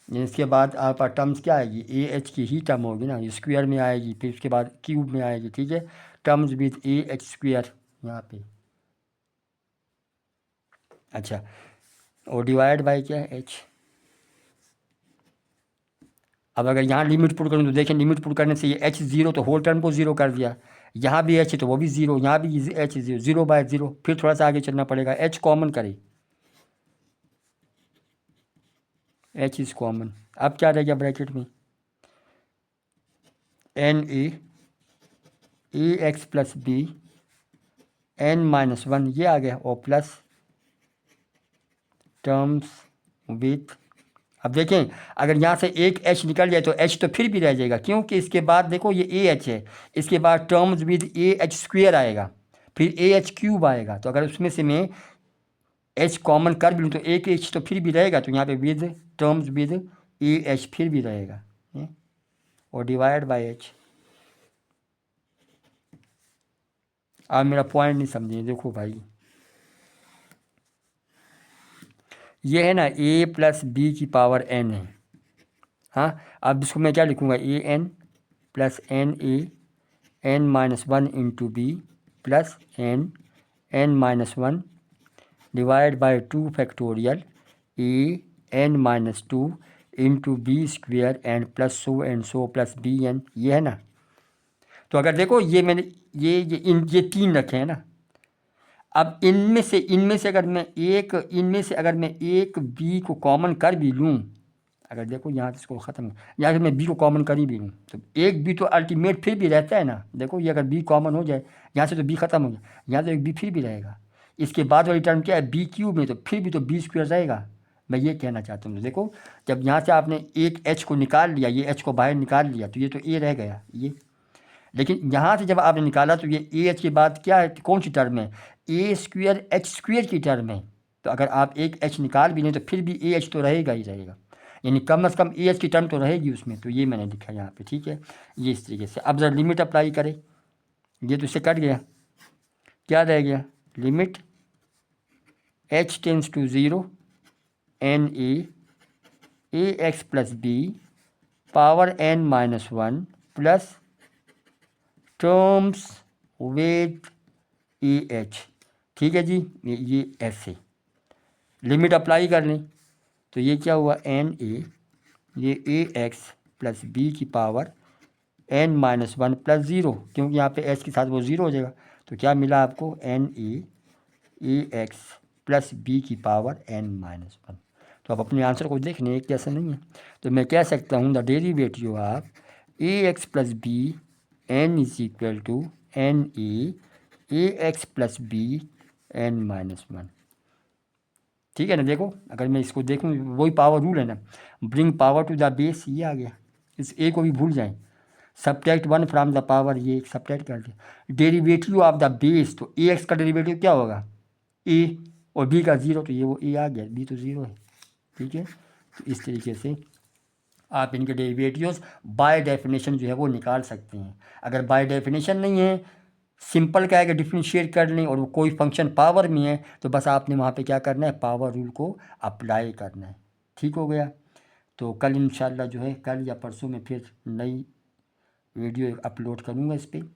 इसके बाद आपका टर्म्स क्या आएगी, ए एच की ही टर्म होगी ना, स्क्वायर में आएगी, फिर उसके बाद क्यूब में आएगी। ठीक है, terms with a H square यहाँ पे अच्छा, और डिवाइड बाय क्या है, एच। अब अगर यहाँ लिमिट पुट करूँ तो देखें, लिमिट पुट करने से ये एच ज़ीरो तो होल टर्म को ज़ीरो कर दिया, यहाँ भी एच है तो वो भी ज़ीरो, यहाँ भी h zero, zero by zero. फिर थोड़ा सा आगे चलना पड़ेगा, एच कॉमन करें, एच इज़ कॉमन। अब क्या रह गया ब्रैकेट में, n a x plus b n minus one, ये आ गया, और प्लस टर्म्स विथ। अब देखें, अगर यहाँ से एक एच निकल जाए तो एच तो फिर भी रह जाएगा, क्योंकि इसके बाद देखो ये ए एच है, इसके बाद terms with A H square आएगा, फिर ए एच क्यूब आएगा। तो अगर उसमें से मैं एच कॉमन कर भी लूँ तो एक एच तो फिर भी रहेगा, तो यहाँ पे with terms with A H फिर भी रहेगा, और डिवाइड बाय एच। आप मेरा पॉइंट नहीं समझे, देखो भाई, ये है ना ए प्लस बी की पावर एन है, हाँ। अब इसको मैं क्या लिखूँगा, a n plus n a n minus one into b plus n n minus one divide by two factorial a n minus two into b square n plus so n so plus b n, ये है ना। तो अगर देखो ये मैंने ये तीन रखे हैं ना, अब इनमें से अगर मैं एक बी को कॉमन कर भी लूँ, अगर देखो यहाँ से इसको ख़त्म, यहाँ से मैं बी को कॉमन कर ही भी लूँ तो एक बी तो अल्टीमेट फिर भी रहता है ना। देखो ये अगर बी कॉमन हो जाए यहाँ से तो बी ख़त्म हो जाए, यहाँ तो एक बी फिर भी रहेगा। इसके बाद वाली टर्म क्या है, बी क्यूब में, तो फिर भी तो बी स्क्वायर रहेगा। मैं ये कहना चाहता हूँ। तो देखो, जब यहाँ से आपने एक एच को निकाल लिया, ये एच को बाहर निकाल लिया, तो ये तो ए रह गया ये। लेकिन यहाँ से जब आपने निकाला तो ये ए एच के बाद क्या है, कौन सी टर्म है, ए स्क्वेयर एच स्क्वेयर की टर्म है। तो अगर आप एक एच निकाल भी लें तो फिर भी ए एच तो रहेगा ही रहेगा, यानी कम से कम ए एच की टर्म तो रहेगी उसमें। तो ये मैंने लिखा यहाँ पे, ठीक है, ये इस तरीके से। अब ज़रा लिमिट अप्लाई करें, ये तो इससे कट गया, क्या रह गया, limit h tends to zero n a x plus b power n minus one plus terms with a h, ठीक है जी। ये ऐसे लिमिट अप्लाई कर लें तो ये क्या हुआ, एन ये ए एक्स प्लस बी की power n minus one plus zero, क्योंकि यहाँ पे एच के साथ वो ज़ीरो हो जाएगा। तो क्या मिला आपको, n a x plus b की पावर एन माइनस वन। तो आप अपने आंसर को देख लें, एक जैसा नहीं है। तो मैं कह सकता हूँ the derivative of a x plus b n is equal to n a x plus b n minus one, ठीक है ना। देखो अगर मैं इसको देखूँ, वही पावर रूल है ना, bring power to the base, ये आ गया। इस ए को भी भूल जाएं, subtract one from the power, ये एक सब्ट्रैक्ट कर दिया। डेरिवेटिव ऑफ द बेस, तो ए एक्स का डेरिवेटिव क्या होगा, ए, और बी का ज़ीरो, तो ये वो ए आ गया, बी तो ज़ीरो है, ठीक है। तो इस तरीके से आप इनके डेरिवेटिव्स बाय डेफिनेशन जो है वो निकाल सकते हैं। अगर बाय डेफिनेशन नहीं है, सिंपल क्या है कि डिफ्रेंशिएट कर लें, और वो कोई फंक्शन पावर में है तो बस आपने वहाँ पे क्या करना है, पावर रूल को अप्लाई करना है, ठीक हो गया। तो कल इंशाल्लाह जो है, कल या परसों में फिर नई वीडियो अपलोड करूँगा इस पर।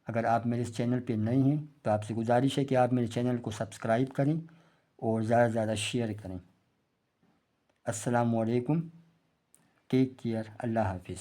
अगर आप मेरे इस चैनल पे नए हैं तो आपसे गुजारिश है कि आप मेरे चैनल को सब्सक्राइब करें और ज़्यादा से ज़्यादा शेयर करें। अस्सलामु अलैकुम, टेक केयर, अल्लाह हाफिज़।